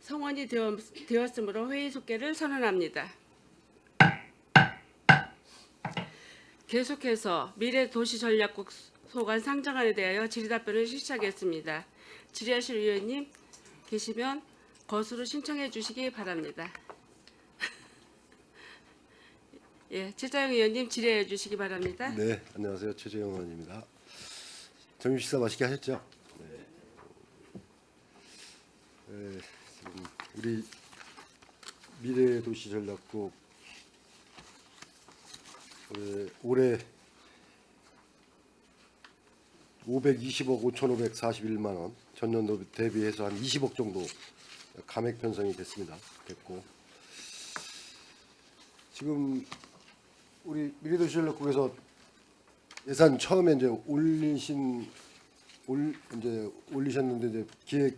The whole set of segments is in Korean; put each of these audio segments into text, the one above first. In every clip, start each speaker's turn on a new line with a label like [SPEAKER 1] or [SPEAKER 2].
[SPEAKER 1] 성원이 되었으므로 회의 속개를 선언합니다. 계속해서 미래도시전략국 소관 상정안에 대하여 질의답변을 실시하겠습니다. 질의하실 의원님 계시면 거수로 신청해 주시기 바랍니다. 예, 최자영 의원님 질의해 주시기 바랍니다.
[SPEAKER 2] 네, 안녕하세요. 최재형 의원입니다. 점심 식사 맛있게 하셨죠? 네, 지금 우리 미래도시전략국 올해 520억 5,541만 원, 전년도 대비해서 한 20억 정도 감액 편성이 됐고 지금 우리 미래도시전략국에서 예산 처음에 이제 올리셨는데 이제 기획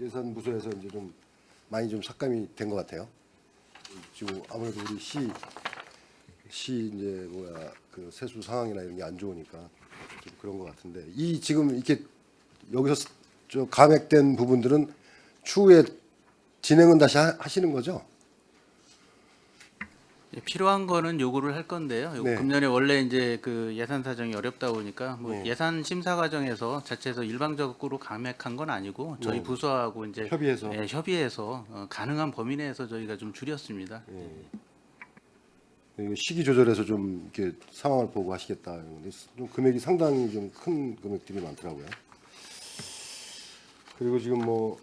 [SPEAKER 2] 예산 부서에서 이제 좀 많이 좀 삭감이 된 것 같아요. 지금 아무래도 우리 시 이제 그 세수 상황이나 이런 게 안 좋으니까 좀 그런 것 같은데 이 지금 이렇게 여기서 저 감액된 부분들은 추후에 진행은 다시 하시는 거죠?
[SPEAKER 3] 예, 필요한 거는 요구를 할 건데요.
[SPEAKER 2] 네.
[SPEAKER 3] 금년에 원래 이제 그 예산 사정이 어렵다 보니까 뭐
[SPEAKER 2] 네.
[SPEAKER 3] 예산 심사 과정에서 자체에서 일방적으로 감액한 건 아니고 저희
[SPEAKER 2] 네.
[SPEAKER 3] 부서하고 이제
[SPEAKER 2] 협의해서.
[SPEAKER 3] 예, 협의해서 가능한 범위 내에서 저희가 좀 줄였습니다.
[SPEAKER 2] 이거 시기 조절해서 좀 이렇게 상황을 보고 하시겠다. 근데 좀 금액이 상당히 좀 큰 금액들이 많더라고요. 그리고 지금 뭐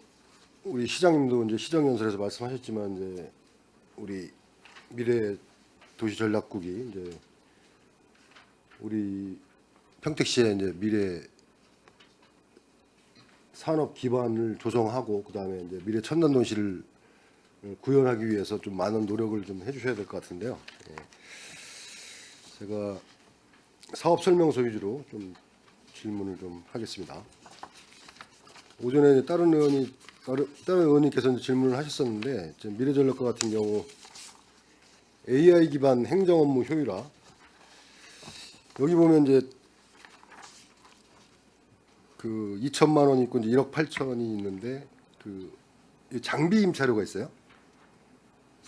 [SPEAKER 2] 우리 시장님도 이제 시정연설에서 말씀하셨지만 이제 우리 미래 도시 전략국이 이제 우리 평택시의 이제 미래 산업 기반을 조성하고 그다음에 이제 미래 첨단 도시를 구현하기 위해서 좀 많은 노력을 좀 해주셔야 될 것 같은데요. 예. 제가 사업 설명서 위주로 좀 질문을 좀 하겠습니다. 오전에 다른 의원님께서 이제 질문을 하셨었는데 지금 미래전략과 같은 경우 AI 기반 행정 업무 효율화 여기 보면 이제 그 2천만 원이 있고 이제 1억 8천이 있는데 그 장비 임차료가 있어요.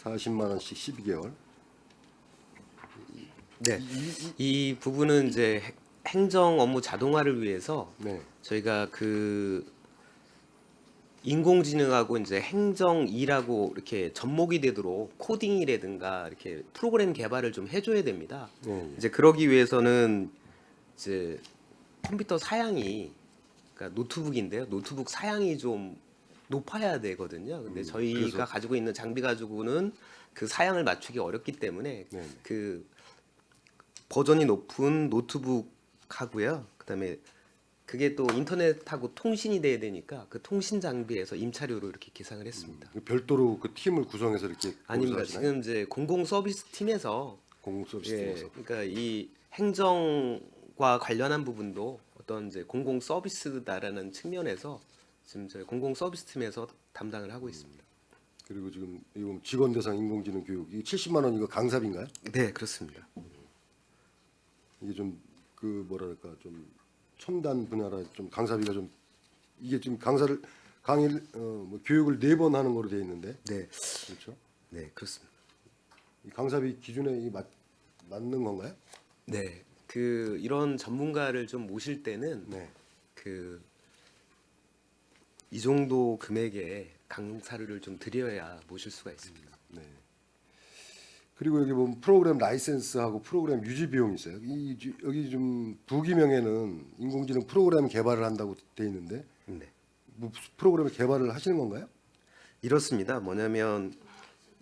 [SPEAKER 2] 40만 원씩 12개월.
[SPEAKER 4] 네, 이 부분은 이제 행정 업무 자동화를 위해서
[SPEAKER 2] 네.
[SPEAKER 4] 저희가 그 인공지능하고 이제 행정 일하고 이렇게 접목이 되도록 코딩이라든가 이렇게 프로그램 개발을 좀 해줘야 됩니다.
[SPEAKER 2] 네.
[SPEAKER 4] 이제 그러기 위해서는 이제 컴퓨터 사양이 그러니까 노트북인데요. 노트북 사양이 좀 높아야 되거든요. 근데 저희가
[SPEAKER 2] 그래서?
[SPEAKER 4] 가지고 있는 장비 가지고는 그 사양을 맞추기 어렵기 때문에
[SPEAKER 2] 네.
[SPEAKER 4] 그 버전이 높은 노트북 하고요. 그다음에 그게 또 인터넷하고 통신이 돼야 되니까 그 통신 장비에서 임차료로 이렇게 계산을 했습니다.
[SPEAKER 2] 별도로 그 팀을 구성해서 이렇게
[SPEAKER 4] 아닙니다.
[SPEAKER 2] 하시나요?
[SPEAKER 4] 지금 이제 공공 서비스 팀에서
[SPEAKER 2] 공공 서비스
[SPEAKER 4] 예,
[SPEAKER 2] 팀에서.
[SPEAKER 4] 그러니까 이 행정과 관련한 부분도 어떤 이제 공공 서비스다라는 측면에서 지금 저희 공공 서비스 팀에서 담당을 하고 있습니다.
[SPEAKER 2] 그리고 지금 이거 직원 대상 인공지능 교육 이 70만 원 이거 강사비인가요?
[SPEAKER 4] 네, 그렇습니다.
[SPEAKER 2] 이게 좀 그 뭐랄까 좀 첨단 분야라 좀 강사비가 좀 이게 지금 강의를 뭐 교육을 4번 하는 거로 돼 있는데
[SPEAKER 4] 네,
[SPEAKER 2] 그렇죠?
[SPEAKER 4] 네, 그렇습니다.
[SPEAKER 2] 이 강사비 기준에 맞는 건가요?
[SPEAKER 4] 네, 그 이런 전문가를 좀 모실 때는
[SPEAKER 2] 네.
[SPEAKER 4] 그 이 정도 금액의 강사료를 좀 드려야 모실 수가 있습니다.
[SPEAKER 2] 네. 그리고 여기 보면 프로그램 라이센스하고 프로그램 유지 비용이 있어요. 여기 좀 부기명에는 인공지능 프로그램 개발을 한다고 돼 있는데
[SPEAKER 4] 네,
[SPEAKER 2] 뭐 프로그램 개발을 하시는 건가요?
[SPEAKER 4] 이렇습니다. 뭐냐면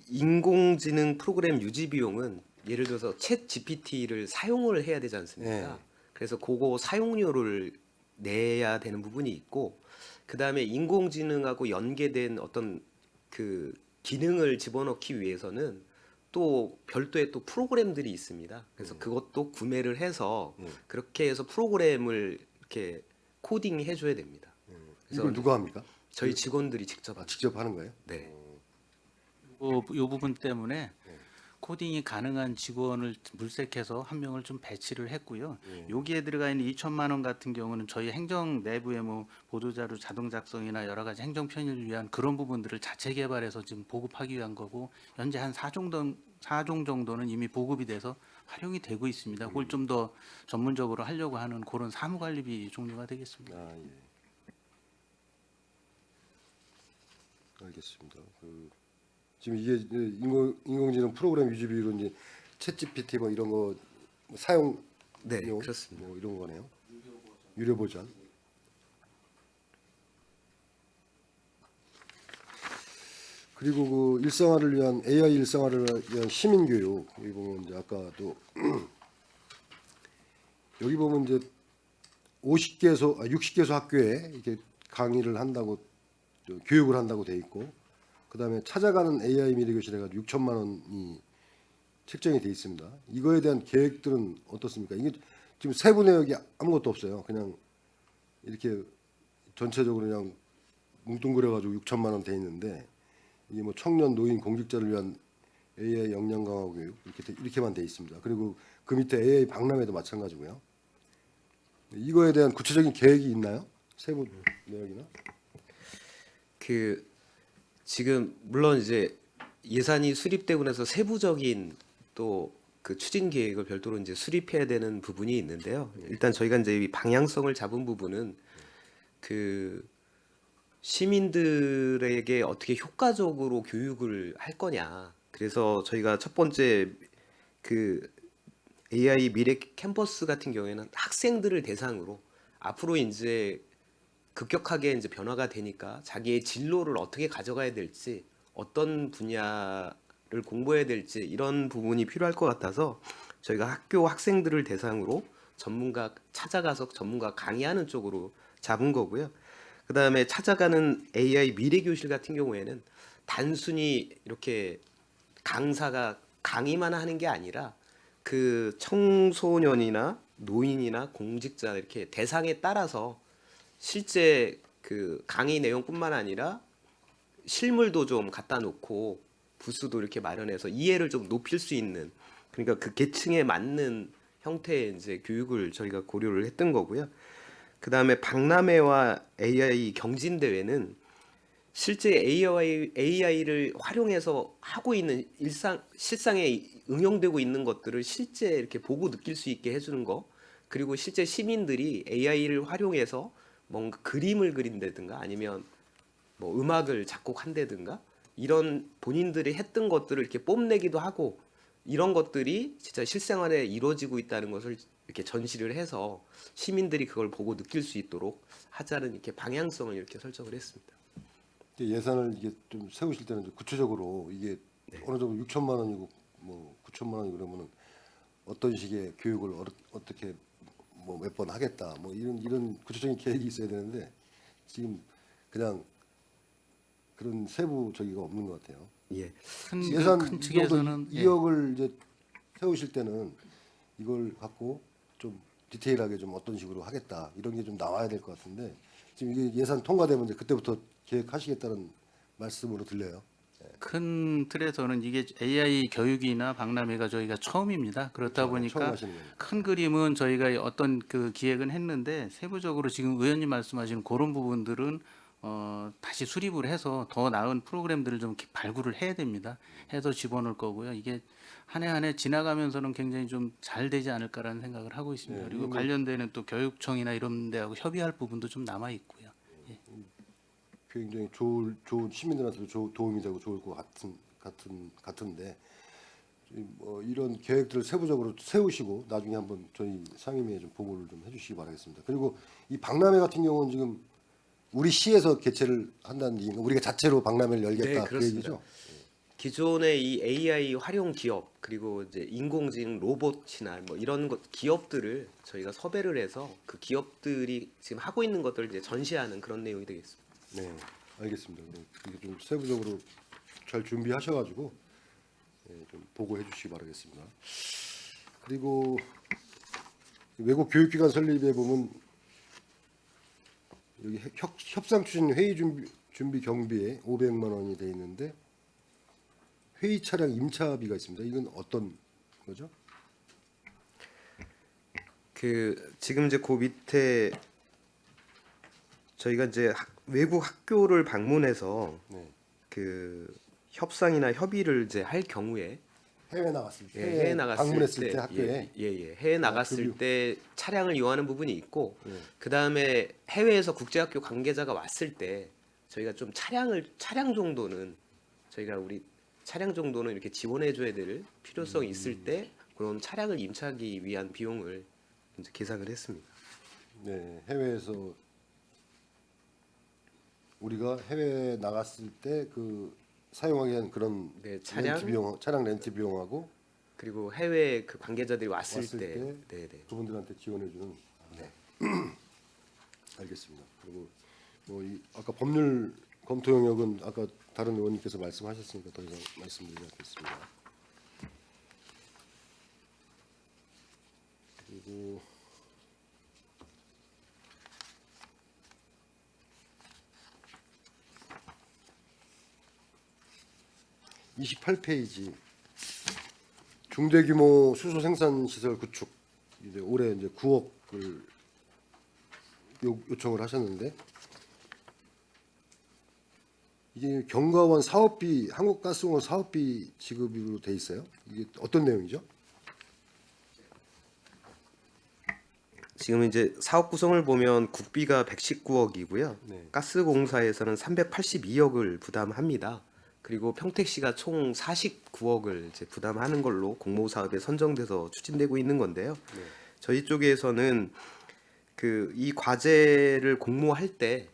[SPEAKER 4] 인공지능 프로그램 유지 비용은 예를 들어서 챗 GPT를 사용을 해야 되지 않습니까?
[SPEAKER 2] 네.
[SPEAKER 4] 그래서 그거 사용료를 내야 되는 부분이 있고 그다음에 인공지능하고 연계된 어떤 그 기능을 집어넣기 위해서는 또 별도의 또 프로그램들이 있습니다. 그래서 그것도 구매를 해서 그렇게 해서 프로그램을 이렇게 코딩해 줘야 됩니다. 그래서
[SPEAKER 2] 이걸 누가 합니까?
[SPEAKER 4] 저희 직원들이 직접
[SPEAKER 2] 직접 하는 거예요?
[SPEAKER 4] 네.
[SPEAKER 3] 요 부분 때문에 코딩이 가능한 직원을 물색해서 한 명을 좀 배치를 했고요.
[SPEAKER 2] 예.
[SPEAKER 3] 여기에 들어가 있는 2천만 원 같은 경우는 저희 행정 내부의 뭐 보도자료 자동 작성이나 여러 가지 행정 편의를 위한 그런 부분들을 자체 개발해서 지금 보급하기 위한 거고, 현재 한 4종 정도는 이미 보급이 돼서 활용이 되고 있습니다. 그걸 좀 더 전문적으로 하려고 하는 그런 사무관리비 종류가 되겠습니다.
[SPEAKER 2] 아, 예. 알겠습니다. 지금 이게 이제 인공지능 프로그램 유지비로 이제 챗GPT 뭐 이런 거뭐 사용
[SPEAKER 4] 네,
[SPEAKER 2] 용
[SPEAKER 4] 그렇습니다.
[SPEAKER 2] 뭐 이런 거네요. 유료 버전. 그리고 그 일상화를 위한 AI 일상화를 위한 시민 교육 여기 보면 이제 아까도 여기 보면 이제 60개소 학교에 이렇게 강의를 한다고 교육을 한다고 돼 있고, 그다음에 찾아가는 AI 미래교실 해가지고 6천만 원이 책정이 돼 있습니다. 이거에 대한 계획들은 어떻습니까? 이게 지금 세부 내역이 아무것도 없어요. 그냥 이렇게 전체적으로 그냥 뭉뚱그려가지고 6천만 원 돼 있는데, 이게 뭐 청년 노인 공직자를 위한 AI 역량 강화 교육 이렇게만 돼 있습니다. 그리고 그 밑에 AI 박람회도 마찬가지고요. 이거에 대한 구체적인 계획이 있나요? 세부 내역이나?
[SPEAKER 4] 그 지금 물론 이제 예산이 수립되고 나서 세부적인 또 그 추진 계획을 별도로 이제 수립해야 되는 부분이 있는데요. 일단 저희가 이제 이 방향성을 잡은 부분은 그 시민들에게 어떻게 효과적으로 교육을 할 거냐. 그래서 저희가 첫 번째 그 AI 미래 캠퍼스 같은 경우에는 학생들을 대상으로 앞으로 이제 급격하게 이제 변화가 되니까 자기의 진로를 어떻게 가져가야 될지, 어떤 분야를 공부해야 될지 이런 부분이 필요할 것 같아서 저희가 학교 학생들을 대상으로 전문가 찾아가서 전문가 강의하는 쪽으로 잡은 거고요. 그다음에 찾아가는 AI 미래 교실 같은 경우에는 단순히 이렇게 강사가 강의만 하는 게 아니라 그 청소년이나 노인이나 공직자 이렇게 대상에 따라서 실제 그 강의 내용뿐만 아니라 실물도 좀 갖다 놓고 부스도 이렇게 마련해서 이해를 좀 높일 수 있는, 그러니까 그 계층에 맞는 형태의 이제 교육을 저희가 고려를 했던 거고요. 그 다음에 박람회와 AI 경진 대회는 실제 AI를 활용해서 하고 있는 실상에 응용되고 있는 것들을 실제 이렇게 보고 느낄 수 있게 해주는 거, 그리고 실제 시민들이 AI를 활용해서 뭔가 그림을 그린다든가 아니면 뭐 음악을 작곡한다든가 이런 본인들이 했던 것들을 이렇게 뽐내기도 하고, 이런 것들이 진짜 실생활에 이루어지고 있다는 것을 이렇게 전시를 해서 시민들이 그걸 보고 느낄 수 있도록 하자는 이렇게 방향성을 이렇게 설정을 했습니다.
[SPEAKER 2] 예산을 이게 좀 세우실 때는 좀 구체적으로 이게 어느 정도 6천만 원이고 뭐 9천만 원이 그러면은 어떤 식의 교육을 어떻게 뭐 몇 번 하겠다 뭐 이런 구체적인 계획이 있어야 되는데 지금 그냥 그런 세부 저기가 없는 것 같아요.
[SPEAKER 4] 예.
[SPEAKER 2] 예산
[SPEAKER 3] 큰
[SPEAKER 2] 이 정도
[SPEAKER 3] 측에서는
[SPEAKER 2] 2억을 이제 세우실 때는 이걸 갖고 좀 디테일하게 좀 어떤 식으로 하겠다 이런 게 좀 나와야 될 것 같은데, 지금 이게 예산 통과되면 이제 그때부터 계획하시겠다는 말씀으로 들려요.
[SPEAKER 3] 큰 틀에서는 이게 AI 교육이나 박람회가 저희가 처음입니다. 그렇다
[SPEAKER 2] 처음
[SPEAKER 3] 보니까
[SPEAKER 2] 하시는 거니까.
[SPEAKER 3] 큰 그림은 저희가 어떤 그 기획은 했는데, 세부적으로 지금 의원님 말씀하시는 그런 부분들은 다시 수립을 해서 더 나은 프로그램들을 좀 발굴을 해야 됩니다. 해서 집어넣을 거고요. 이게 한 해 한 해 지나가면서는 굉장히 좀 잘 되지 않을까라는 생각을 하고 있습니다.
[SPEAKER 2] 네,
[SPEAKER 3] 그리고
[SPEAKER 2] 뭐-
[SPEAKER 3] 관련되는 또 교육청이나 이런 데하고 협의할 부분도 좀 남아 있고요.
[SPEAKER 2] 굉장히 좋은 시민들한테도 도움이 되고 좋을 것 같은데 뭐 이런 계획들을 세부적으로 세우시고 나중에 한번 저희 상임위에 좀 보고를 좀 해주시기 바라겠습니다. 그리고 이 박람회 같은 경우는 지금 우리 시에서 개최를 한다는 얘기인가? 우리가 자체로 박람회를 열겠다
[SPEAKER 4] 네,
[SPEAKER 2] 그
[SPEAKER 4] 그렇습니다.
[SPEAKER 2] 얘기죠?
[SPEAKER 4] 기존의 이 AI 활용 기업 그리고 이제 인공지능 로봇이나 뭐 이런 것 기업들을 저희가 섭외를 해서 그 기업들이 지금 하고 있는 것들을 이제 전시하는 그런 내용이 되겠습니다.
[SPEAKER 2] 네, 알겠습니다. 이게 좀 세부적으로 잘 준비하셔가지고 좀 보고해 주시기 바라겠습니다. 그리고 외국 교육기관 설립에 보면 여기 협상 추진 회의 준비 경비에 500만 원이 돼 있는데 회의 차량 임차비가 있습니다. 이건 어떤 거죠?
[SPEAKER 4] 그 지금 이제 그 밑에 저희가 이제 외국 학교를 방문해서
[SPEAKER 2] 네.
[SPEAKER 4] 그 협상이나 협의를 이제 할 경우에
[SPEAKER 2] 해외 나갔을 때,
[SPEAKER 4] 해외 나갔을
[SPEAKER 2] 방문했을 때 학교에
[SPEAKER 4] 해외 나갔을
[SPEAKER 2] 급유.
[SPEAKER 4] 때 차량을 이용하는 부분이 있고
[SPEAKER 2] 예.
[SPEAKER 4] 그 다음에 해외에서 국제학교 관계자가 왔을 때 저희가 좀 차량 정도는 저희가 우리 차량 정도는 이렇게 지원해줘야 될 필요성이 있을 때 그런 차량을 임차하기 위한 비용을 이제 계상을 했습니다.
[SPEAKER 2] 네, 해외에서 우리가 해외 나갔을 때 그 사용하기 위한 그런
[SPEAKER 4] 네, 차량
[SPEAKER 2] 렌트 비용, 차량 렌트 비용하고
[SPEAKER 4] 그리고 해외 그 관계자들이 왔을
[SPEAKER 2] 왔을
[SPEAKER 4] 때,
[SPEAKER 2] 때
[SPEAKER 4] 네.
[SPEAKER 2] 그분들한테 지원해주는. 네. 알겠습니다. 그리고 뭐 이 아까 법률 검토 영역은 아까 다른 의원님께서 말씀하셨으니까 더 이상 말씀드리지 않겠습니다. 그리고 (28페이지) 중대규모 수소 생산 시설 구축 이제 올해 이제 9억을 요청을 하셨는데 이게 경과원 사업비 한국가스공업 사업비 지급으로 돼 있어요. 이게 어떤 내용이죠?
[SPEAKER 4] 지금 이제 사업 구성을 보면 국비가 119억이고요.
[SPEAKER 2] 네.
[SPEAKER 4] 가스공사에서는 382억을 부담합니다. 그리고 평택시가 총 49억을 이제 부담하는 걸로 공모 사업에 선정돼서 추진되고 있는 건데요.
[SPEAKER 2] 네.
[SPEAKER 4] 저희 쪽에서는 그 이 과제를 공모할 때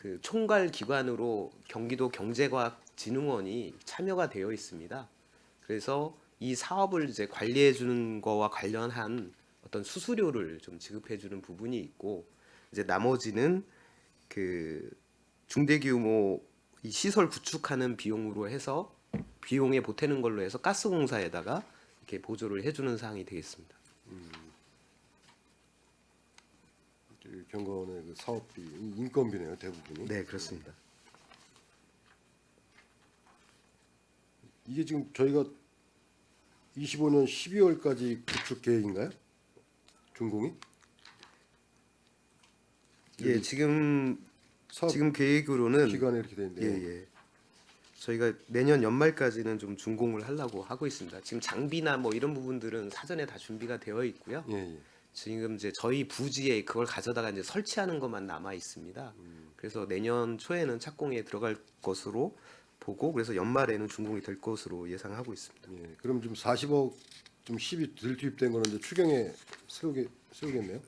[SPEAKER 4] 그 총괄 기관으로 경기도 경제과학진흥원이 참여가 되어 있습니다. 그래서 이 사업을 이제 관리해 주는 거와 관련한 어떤 수수료를 좀 지급해 주는 부분이 있고 이제 나머지는 그 중대규모 이 시설 구축하는 비용으로 해서 비용에 보태는 걸로 해서 가스공사에다가 이렇게 보조를 해주는 사항이 되겠습니다.
[SPEAKER 2] 경과원의 그 사업비 인건비네요 대부분이.
[SPEAKER 4] 네, 그렇습니다.
[SPEAKER 2] 이게 지금 저희가 25년 12월까지 구축 계획인가요? 준공이?
[SPEAKER 4] 예, 지금
[SPEAKER 2] 사업
[SPEAKER 4] 계획으로는
[SPEAKER 2] 기간에 이렇게 돼 있는데.
[SPEAKER 4] 예. 저희가 내년 연말까지는 좀 준공을 하려고 하고 있습니다. 지금 장비나 뭐 이런 부분들은 사전에 다 준비가 되어 있고요.
[SPEAKER 2] 예.
[SPEAKER 4] 지금 이제 저희 부지에 그걸 가져다가 이제 설치하는 것만 남아 있습니다. 그래서 내년 초에는 착공에 들어갈 것으로 보고 그래서 연말에는 준공이 될 것으로 예상하고 있습니다.
[SPEAKER 2] 예. 그럼 좀 40억 좀 10이 덜 투입된 거는 이제 추경에 세우겠네요.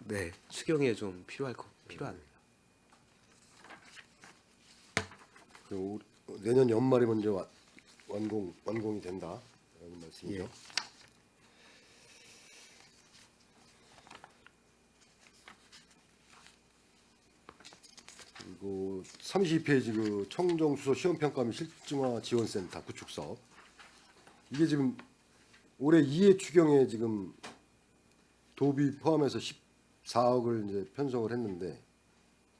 [SPEAKER 4] 네, 추경에 좀 필요합니다.
[SPEAKER 2] 그리고 내년 연말에 먼저 완공이 된다라는 말씀이죠.
[SPEAKER 4] 예.
[SPEAKER 2] 그리고 32페이지 그 청정수소 시험평가 및 실증화 지원센터 구축 사업 이게 지금 올해 2회 추경에 지금 도비 포함해서 14억을 이제 편성을 했는데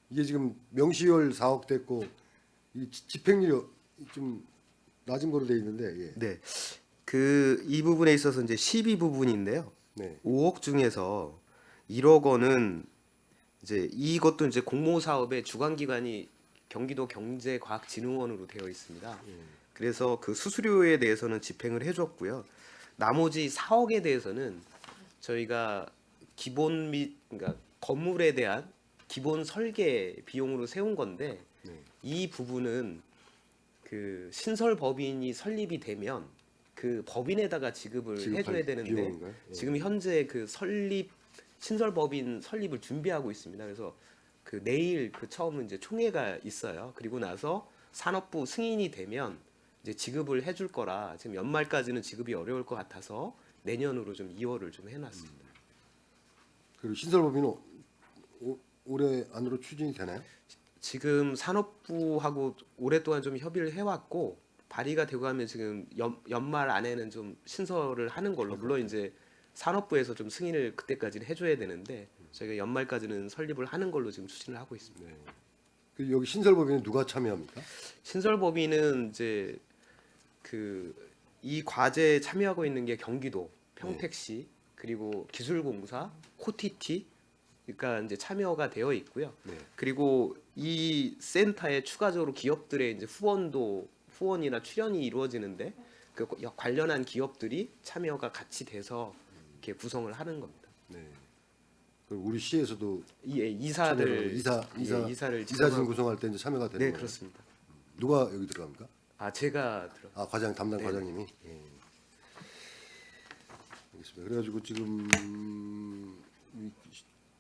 [SPEAKER 2] 이게 지금 명시월 4억 됐고 이 집행률이 좀 낮은 거로 돼 있는데 예.
[SPEAKER 4] 네, 그 이 부분에 있어서 이제 12 부분인데요.
[SPEAKER 2] 네.
[SPEAKER 4] 5억 중에서 1억 원은 이제 이것도 이제 공모 사업의 주관 기관이 경기도 경제과학진흥원으로 되어 있습니다. 그래서 그 수수료에 대해서는 집행을 해줬고요. 나머지 4억에 대해서는 저희가 기본 및 그러니까 건물에 대한 기본 설계 비용으로 세운 건데
[SPEAKER 2] 네.
[SPEAKER 4] 이 부분은 그 신설 법인이 설립이 되면 그 법인에다가 지급을
[SPEAKER 2] 지급할
[SPEAKER 4] 해줘야 되는데
[SPEAKER 2] 비용인가요? 예.
[SPEAKER 4] 지금 현재 그 신설 법인 설립을 준비하고 있습니다. 그래서 그 내일 그 처음 이제 총회가 있어요. 그리고 나서 산업부 승인이 되면 이제 지급을 해줄 거라 지금 연말까지는 지급이 어려울 것 같아서 내년으로 좀 2월을 좀 해놨습니다.
[SPEAKER 2] 그리고 신설법인은 올해 안으로 추진이 되나요?
[SPEAKER 4] 지금 산업부하고 오랫동안 좀 협의를 해왔고 발의가 되고 하면 지금 연말 안에는 좀 신설을 하는 걸로 물론 이제 산업부에서 좀 승인을 그때까지는 해줘야 되는데 저희가 연말까지는 설립을 하는 걸로 지금 추진을 하고 있습니다.
[SPEAKER 2] 네. 그 여기 신설법인은 누가 참여합니까?
[SPEAKER 4] 신설법인은 이제 이 과제에 참여하고 있는 게 경기도, 평택시, 그리고 기술공사, 코티티, 그러니까 이제 참여가 되어 있고요.
[SPEAKER 2] 네.
[SPEAKER 4] 그리고 이 센터에 추가적으로 기업들의 이제 후원이나 출연이 이루어지는데 그 관련한 기업들이 참여가 같이 돼서 이렇게 구성을 하는 겁니다.
[SPEAKER 2] 네. 그럼 우리 시에서도
[SPEAKER 4] 이사들
[SPEAKER 2] 이사를
[SPEAKER 4] 이사를
[SPEAKER 2] 이사진 구성할 때 이제 참여가 되는
[SPEAKER 4] 네,
[SPEAKER 2] 거예요.
[SPEAKER 4] 그렇습니다.
[SPEAKER 2] 누가 여기 들어갑니까?
[SPEAKER 4] 제가
[SPEAKER 2] 아, 과장 담당
[SPEAKER 4] 네.
[SPEAKER 2] 과장님이. 예. 알겠습니다. 그래가지고 지금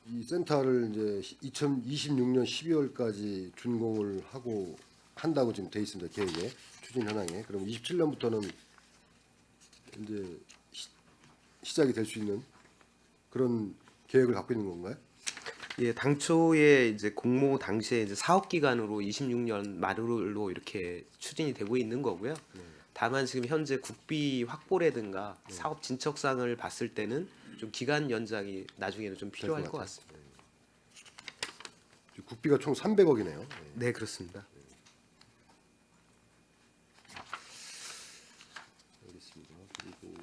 [SPEAKER 2] 이 센터를 이제 2026년 12월까지 준공을 한다고 지금 돼 있습니다. 계획에 추진 현황에. 그럼 27년부터는 이제 시작이 될 수 있는 그런 계획을 갖고 있는 건가요?
[SPEAKER 4] 예, 당초에 이제 공모 당시에 이제 사업 기간으로 26년 말로 이렇게 추진이 되고 있는 거고요. 다만 지금 현재 국비 확보라든가 사업 진척상을 봤을 때는 좀 기간 연장이 나중에는 좀 필요할 것 같습니다.
[SPEAKER 2] 국비가 총 300억이네요.
[SPEAKER 4] 네, 그렇습니다.
[SPEAKER 2] 알겠습니다. 그리고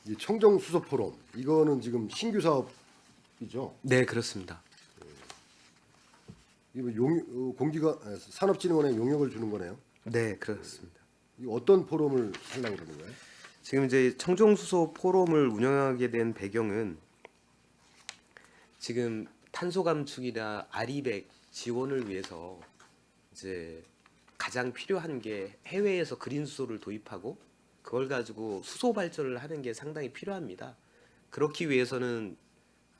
[SPEAKER 2] 이 청정수소 포럼 이거는 지금 신규 사업이죠.
[SPEAKER 4] 네, 그렇습니다.
[SPEAKER 2] 이거 산업진흥원에 용역을 주는 거네요.
[SPEAKER 4] 네, 그렇습니다.
[SPEAKER 2] 이 어떤 포럼을 하려고 그러는 거예요?
[SPEAKER 4] 지금 이제 청정수소 포럼을 운영하게 된 배경은 지금 탄소 감축이나 아리백 지원을 위해서 이제 가장 필요한 게 해외에서 그린 수소를 도입하고 그걸 가지고 수소 발전을 하는 게 상당히 필요합니다. 그렇기 위해서는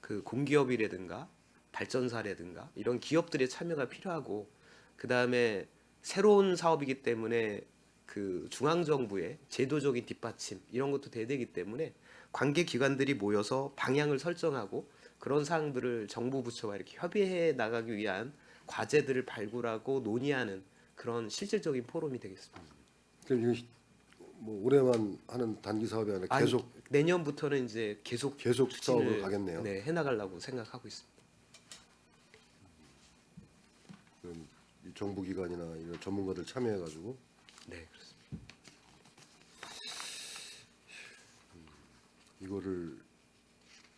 [SPEAKER 4] 그 공기업이라든가 발전사라든가 이런 기업들의 참여가 필요하고 그 다음에 새로운 사업이기 때문에 그 중앙 정부의 제도적인 뒷받침 이런 것도 돼야 되기 때문에 관계 기관들이 모여서 방향을 설정하고 그런 사항들을 정부 부처와 이렇게 협의해 나가기 위한 과제들을 발굴하고 논의하는 그런 실질적인 포럼이 되겠습니다.
[SPEAKER 2] 그럼 이거 뭐 올해만 하는 단기 사업이 아니라
[SPEAKER 4] 아니,
[SPEAKER 2] 계속
[SPEAKER 4] 내년부터는 이제 계속
[SPEAKER 2] 사업으로
[SPEAKER 4] 추진을,
[SPEAKER 2] 가겠네요.
[SPEAKER 4] 네, 해나가려고 생각하고 있습니다.
[SPEAKER 2] 그럼 이 정부 기관이나 이런 전문가들 참여해가지고
[SPEAKER 4] 네, 그렇습니다.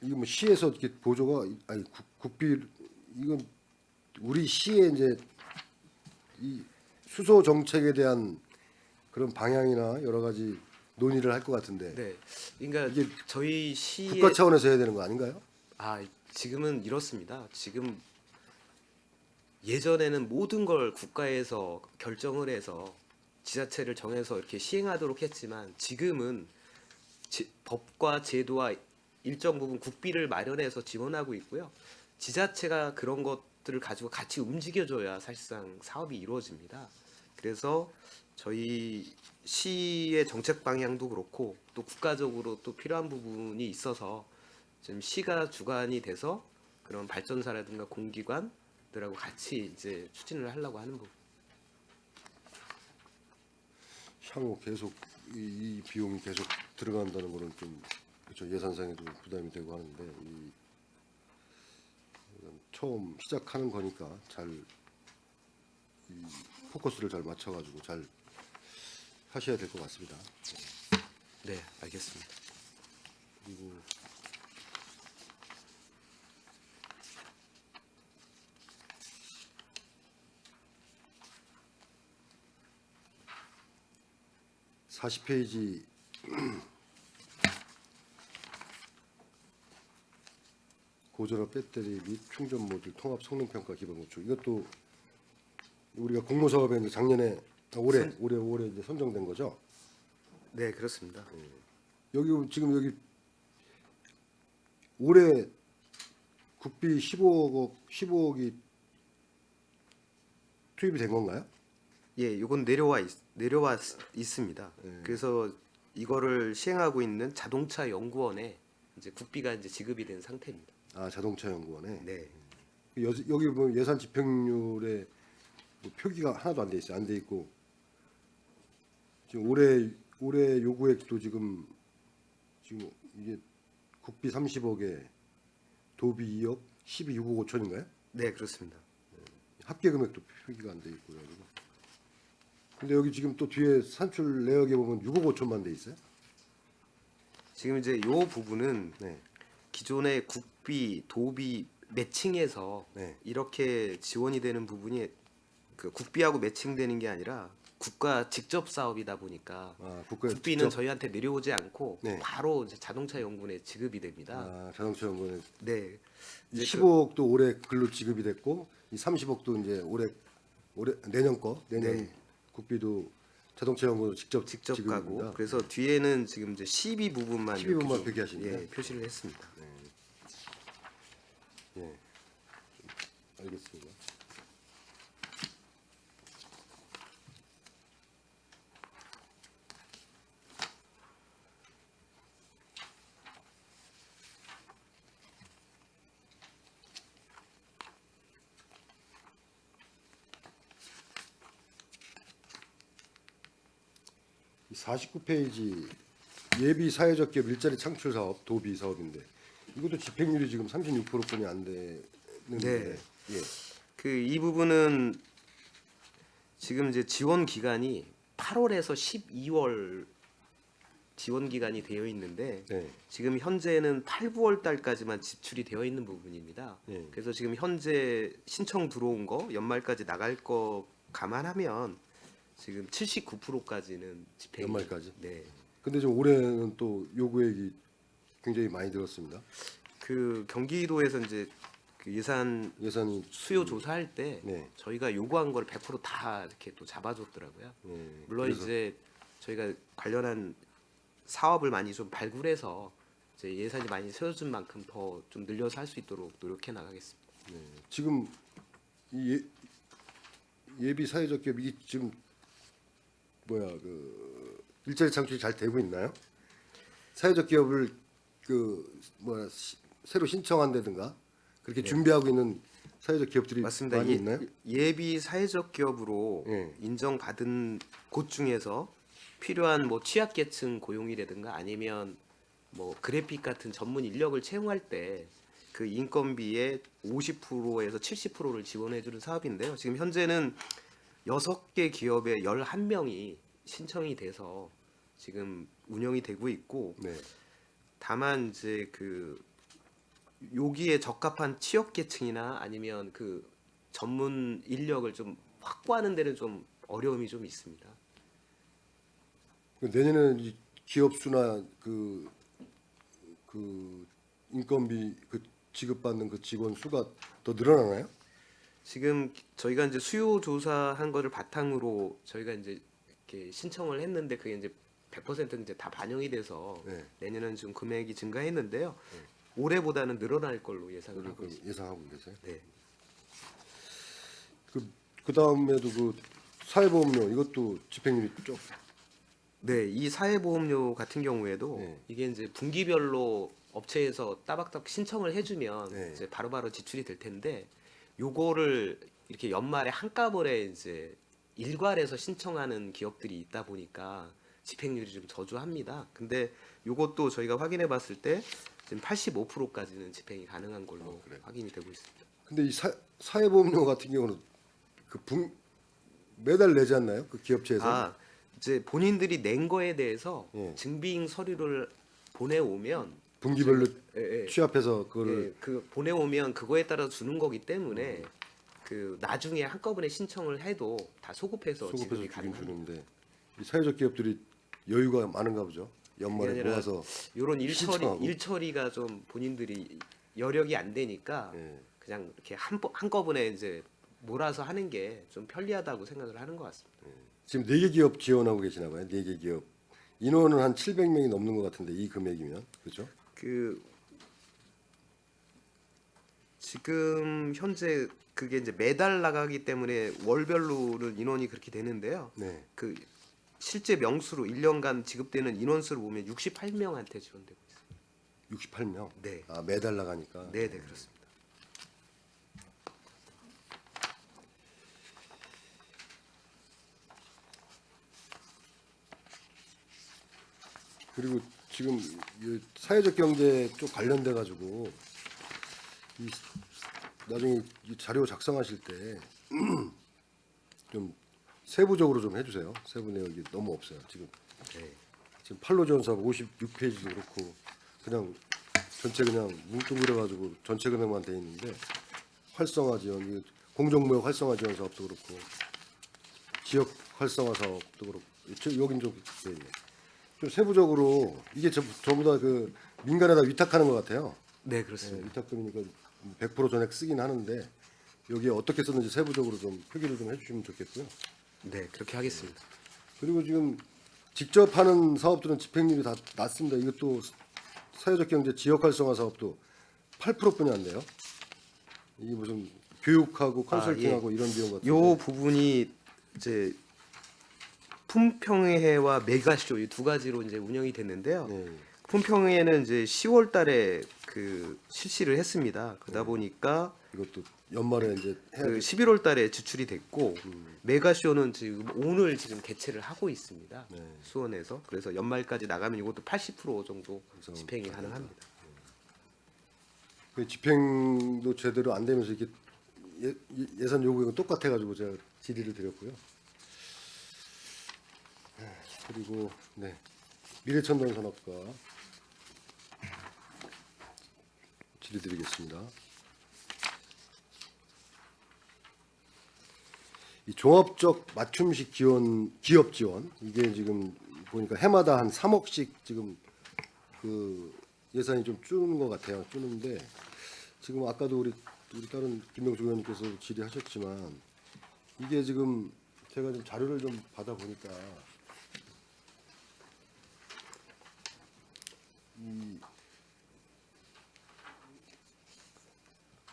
[SPEAKER 2] 이거 뭐 시에서 이렇게 보조가 아니 국비 이건 우리 시에 이제 이 수소 정책에 대한 그런 방향이나 여러 가지 논의를 할 것 같은데
[SPEAKER 4] 네, 그러니까
[SPEAKER 2] 이게
[SPEAKER 4] 저희 시의
[SPEAKER 2] 국가 차원에서 해야 되는 거 아닌가요?
[SPEAKER 4] 지금은 이렇습니다. 지금 예전에는 모든 걸 국가에서 결정을 해서 지자체를 정해서 이렇게 시행하도록 했지만 지금은 법과 제도와 일정 부분 국비를 마련해서 지원하고 있고요. 지자체가 그런 것들을 가지고 같이 움직여줘야 사실상 사업이 이루어집니다. 그래서 저희 시의 정책 방향도 그렇고 또 국가적으로 또 필요한 부분이 있어서 지금 시가 주관이 돼서 그런 발전사라든가 공기관들하고 같이 이제 추진을 하려고 하는 부분.
[SPEAKER 2] 향후 계속 이 비용이 계속 들어간다는 거는 좀 그렇죠. 예산상에도 부담이 되고 하는데 이건 처음 시작하는 거니까 이 포커스를 잘 맞춰가지고 잘 하셔야 될 것 같습니다.
[SPEAKER 4] 네, 알겠습니다.
[SPEAKER 2] 그리고 (40페이지) 고전압 배터리 및 충전 모듈 통합 성능 평가 기반 구축 이것도 우리가 공모 사업에 이제 작년에 올해 이제 선정된 거죠.
[SPEAKER 4] 네, 그렇습니다.
[SPEAKER 2] 지금 여기 올해 국비 15억이 투입이 된 건가요?
[SPEAKER 4] 예, 이건 내려와 있습니다. 그래서 이거를 시행하고 있는 자동차 연구원에 이제 국비가 이제 지급이 된 상태입니다.
[SPEAKER 2] 아, 자동차 연구원에.
[SPEAKER 4] 네,
[SPEAKER 2] 여기 보면 예산 집행률에 뭐 표기가 하나도 안 돼 있어요. 안 돼 있고 지금 올해 요구액도 지금 이게 국비 30억에 도비 2억 12, 6억 5천인가요?
[SPEAKER 4] 네, 그렇습니다.
[SPEAKER 2] 합계 금액도 표기가 안 돼 있고요. 근데 여기 지금 또 뒤에 산출 내역에 보면 6억 5천만 돼 있어요.
[SPEAKER 4] 지금 이제 요 부분은
[SPEAKER 2] 네.
[SPEAKER 4] 기존의 국비, 도비 매칭해서
[SPEAKER 2] 네.
[SPEAKER 4] 이렇게 지원이 되는 부분이 그 국비하고 매칭되는 게 아니라 국가 직접 사업이다 보니까
[SPEAKER 2] 아, 국가에
[SPEAKER 4] 국비는
[SPEAKER 2] 직접-
[SPEAKER 4] 저희한테 내려오지 않고
[SPEAKER 2] 네.
[SPEAKER 4] 바로 이제 자동차 연구에 지급이 됩니다.
[SPEAKER 2] 아, 자동차 연구는
[SPEAKER 4] 네. 이제
[SPEAKER 2] 15억도 올해 글로 지급이 됐고 이 30억도 이제 올해 내년
[SPEAKER 4] 네.
[SPEAKER 2] 국비도 자동차 연구로 직접
[SPEAKER 4] 직접
[SPEAKER 2] 지급입니다.
[SPEAKER 4] 가고 그래서 뒤에는 지금 이제 12 부분만
[SPEAKER 2] 12 부분만
[SPEAKER 4] 이렇게 좀,
[SPEAKER 2] 표기하신 거예요?
[SPEAKER 4] 표시를 했습니다.
[SPEAKER 2] 예. 알겠습니다. 이 49페이지 예비 사회적 기업 일자리 창출 사업 도비 사업인데 이것도 집행률이 지금 36%뿐이 안 되는데
[SPEAKER 4] 네.
[SPEAKER 2] 예.
[SPEAKER 4] 그 이 부분은 지금 이제 지원 기간이 8월에서 12월 지원 기간이 되어 있는데
[SPEAKER 2] 네.
[SPEAKER 4] 지금 현재는 8, 9월 달까지만 지출이 되어 있는 부분입니다.
[SPEAKER 2] 네.
[SPEAKER 4] 그래서 지금 현재 신청 들어온 거 연말까지 나갈 거 감안하면 지금 79%까지는 집행이
[SPEAKER 2] 연말까지?
[SPEAKER 4] 네.
[SPEAKER 2] 근데 좀 올해는 또 요구액이 굉장히 많이 들었습니다.
[SPEAKER 4] 그 경기도에서 이제 그 예산
[SPEAKER 2] 예산이
[SPEAKER 4] 수요 조사할 때
[SPEAKER 2] 네.
[SPEAKER 4] 저희가 요구한 걸 100% 이렇게 또 잡아줬더라고요. 물론
[SPEAKER 2] 그래서-
[SPEAKER 4] 이제 저희가 관련한 사업을 많이 좀 발굴해서 이제 예산이 많이 세워진 만큼 더 좀 늘려서 할 수 있도록 노력해 나가겠습니다.
[SPEAKER 2] 지금 이 예비 사회적 기업 이 지금 그 일자리 창출이 잘 되고 있나요? 사회적 기업을 새로 신청한다든가 그렇게 준비하고 있는 사회적 기업들이
[SPEAKER 4] 맞습니다.
[SPEAKER 2] 많이 있나요?
[SPEAKER 4] 예비 사회적 기업으로
[SPEAKER 2] 예.
[SPEAKER 4] 인정받은 곳 중에서 필요한 뭐 취약계층 고용이라든가 아니면 뭐 그래픽 같은 전문 인력을 채용할 때 그 인건비의 50%에서 70%를 지원해주는 사업인데요. 지금 현재는 6개 기업에 11명이 신청이 돼서 지금 운영이 되고 있고
[SPEAKER 2] 네.
[SPEAKER 4] 다만 이제 그 여기에 적합한 취약계층이나 아니면 그 전문 인력을 좀 확보하는 데는 좀 어려움이 좀 있습니다.
[SPEAKER 2] 내년에는 이 기업 수나 인건비 지급받는 그 직원 수가 더 늘어나나요?
[SPEAKER 4] 지금 저희가 이제 수요 조사한 거를 바탕으로 저희가 이제 이렇게 신청을 했는데 그게 이제 100% 이제 다 반영이 돼서
[SPEAKER 2] 네.
[SPEAKER 4] 내년은 좀 금액이 증가했는데요. 올해보다는 늘어날 걸로 예상을 하고 있습니다.
[SPEAKER 2] 예상하고 계세요?
[SPEAKER 4] 네.
[SPEAKER 2] 그 다음에도 그 사회보험료 이것도 집행률이 좀
[SPEAKER 4] 네, 이 사회보험료 같은 경우에도
[SPEAKER 2] 네.
[SPEAKER 4] 이게 이제 분기별로 업체에서 따박따박 신청을 해주면
[SPEAKER 2] 네.
[SPEAKER 4] 이제 바로바로 지출이 될 텐데 요거를 이렇게 연말에 한꺼번에 이제 일괄해서 신청하는 기업들이 있다 보니까 집행률이 좀 저조합니다. 근데 요것도 저희가 확인해 봤을 때 지금 85%까지는 집행이 가능한 걸로 확인이 되고 있습니다.
[SPEAKER 2] 근데 이 사회보험료 같은 경우는 매달 내지 않나요? 그 기업체에서?
[SPEAKER 4] 아, 이제 본인들이 낸 거에 대해서
[SPEAKER 2] 예.
[SPEAKER 4] 증빙 서류를 보내오면
[SPEAKER 2] 분기별로
[SPEAKER 4] 예, 예.
[SPEAKER 2] 취합해서 그거를
[SPEAKER 4] 예, 그 보내오면 그거에 따라 주는 거기 때문에 그 나중에 한꺼번에 신청을 해도 다 소급해서
[SPEAKER 2] 소급해서
[SPEAKER 4] 지급이
[SPEAKER 2] 주긴
[SPEAKER 4] 가능합니다.
[SPEAKER 2] 주는데 이 사회적 기업들이 여유가 많은가 보죠. 연말에
[SPEAKER 4] 아니라
[SPEAKER 2] 모아서
[SPEAKER 4] 이런
[SPEAKER 2] 신청하고.
[SPEAKER 4] 일처리가 좀 본인들이 여력이 안 되니까
[SPEAKER 2] 예.
[SPEAKER 4] 그냥 이렇게 한꺼번에 이제 몰아서 하는 게 좀 편리하다고 생각을 하는 것 같습니다.
[SPEAKER 2] 지금 4개 기업 지원하고 계시나 봐요. 4개 기업. 인원은 한 700명이 넘는 것 같은데 이 금액이면 그렇죠?
[SPEAKER 4] 그 지금 현재 그게 이제 매달 나가기 때문에 월별로는 인원이 그렇게 되는데요.
[SPEAKER 2] 네.
[SPEAKER 4] 그 실제 명수로 1년간 지급되는 인원수를 보면 68명한테 지원되고 있습니다.
[SPEAKER 2] 68명.
[SPEAKER 4] 네.
[SPEAKER 2] 아 매달 나가니까.
[SPEAKER 4] 네, 네, 그렇습니다.
[SPEAKER 2] 그리고 지금 이 사회적 경제 쪽 관련돼 가지고 이 나중에 이 자료 작성하실 때 좀 세부적으로 좀 해주세요. 세부 내역이 너무 없어요. 지금 팔로 지원 사업 56페이지도 그렇고 그냥 전체 그냥 뭉뚱그려가지고 전체 금액만 돼 있는데 활성화 지원, 이 공정무역 활성화 지원 사업도 그렇고 지역 활성화 사업도 그렇고 여긴 좀 돼 있네. 좀 세부적으로 이게 전부 다 그 민간에다 위탁하는 것 같아요.
[SPEAKER 4] 네, 그렇습니다.
[SPEAKER 2] 위탁금이니까 100% 전액 쓰긴 하는데 여기에 어떻게 썼는지 세부적으로 좀 표기를 좀 해주시면 좋겠고요.
[SPEAKER 4] 네, 그렇게 하겠습니다.
[SPEAKER 2] 그리고 지금 직접 하는 사업들은 집행률이 다 낮습니다. 이것도 사회적 경제 지역 활성화 사업도 8%뿐이 안 돼요. 이게 무슨 교육하고 컨설팅하고 이런 비용 같은.
[SPEAKER 4] 요 부분이 이제 품평회와 메가쇼 이 두 가지로 이제 운영이 됐는데요.
[SPEAKER 2] 네.
[SPEAKER 4] 품평회는 이제 10월달에 그 실시를 했습니다. 그러다 보니까
[SPEAKER 2] 이것도 연말에 이제 해야
[SPEAKER 4] 그 11월달에 지출이 됐고 메가쇼는 지금 오늘 지금 개최를 하고 있습니다.
[SPEAKER 2] 네.
[SPEAKER 4] 수원에서. 그래서 연말까지 나가면 이것도 80% 정도 집행이 가능합니다.
[SPEAKER 2] 그 집행도 제대로 안 되면서 이렇게 예산 요구가 똑같아가지고 제가 질의를 드렸고요. 그리고 네 미래천당 산업과 질의드리겠습니다. 이 종합적 맞춤식 지원, 기업 지원 이게 지금 보니까 해마다 한 3억씩 지금 그 예산이 좀 줄는 것 같아요. 줄는데 지금 아까도 우리 다른 김명수 의원님께서 질의하셨지만 이게 지금 제가 좀 자료를 좀 받아 보니까 이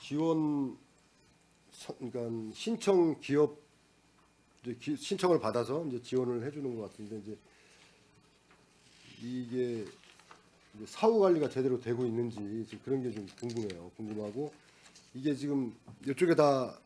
[SPEAKER 2] 지원 그러니까 신청 기업 이제 신청을 받아서 이제 지원을 해주는 것 같은데 이제 이게 이제 사후 관리가 제대로 되고 있는지 지금 그런 게 좀 궁금해요. 궁금하고 이게 지금 이쪽에 다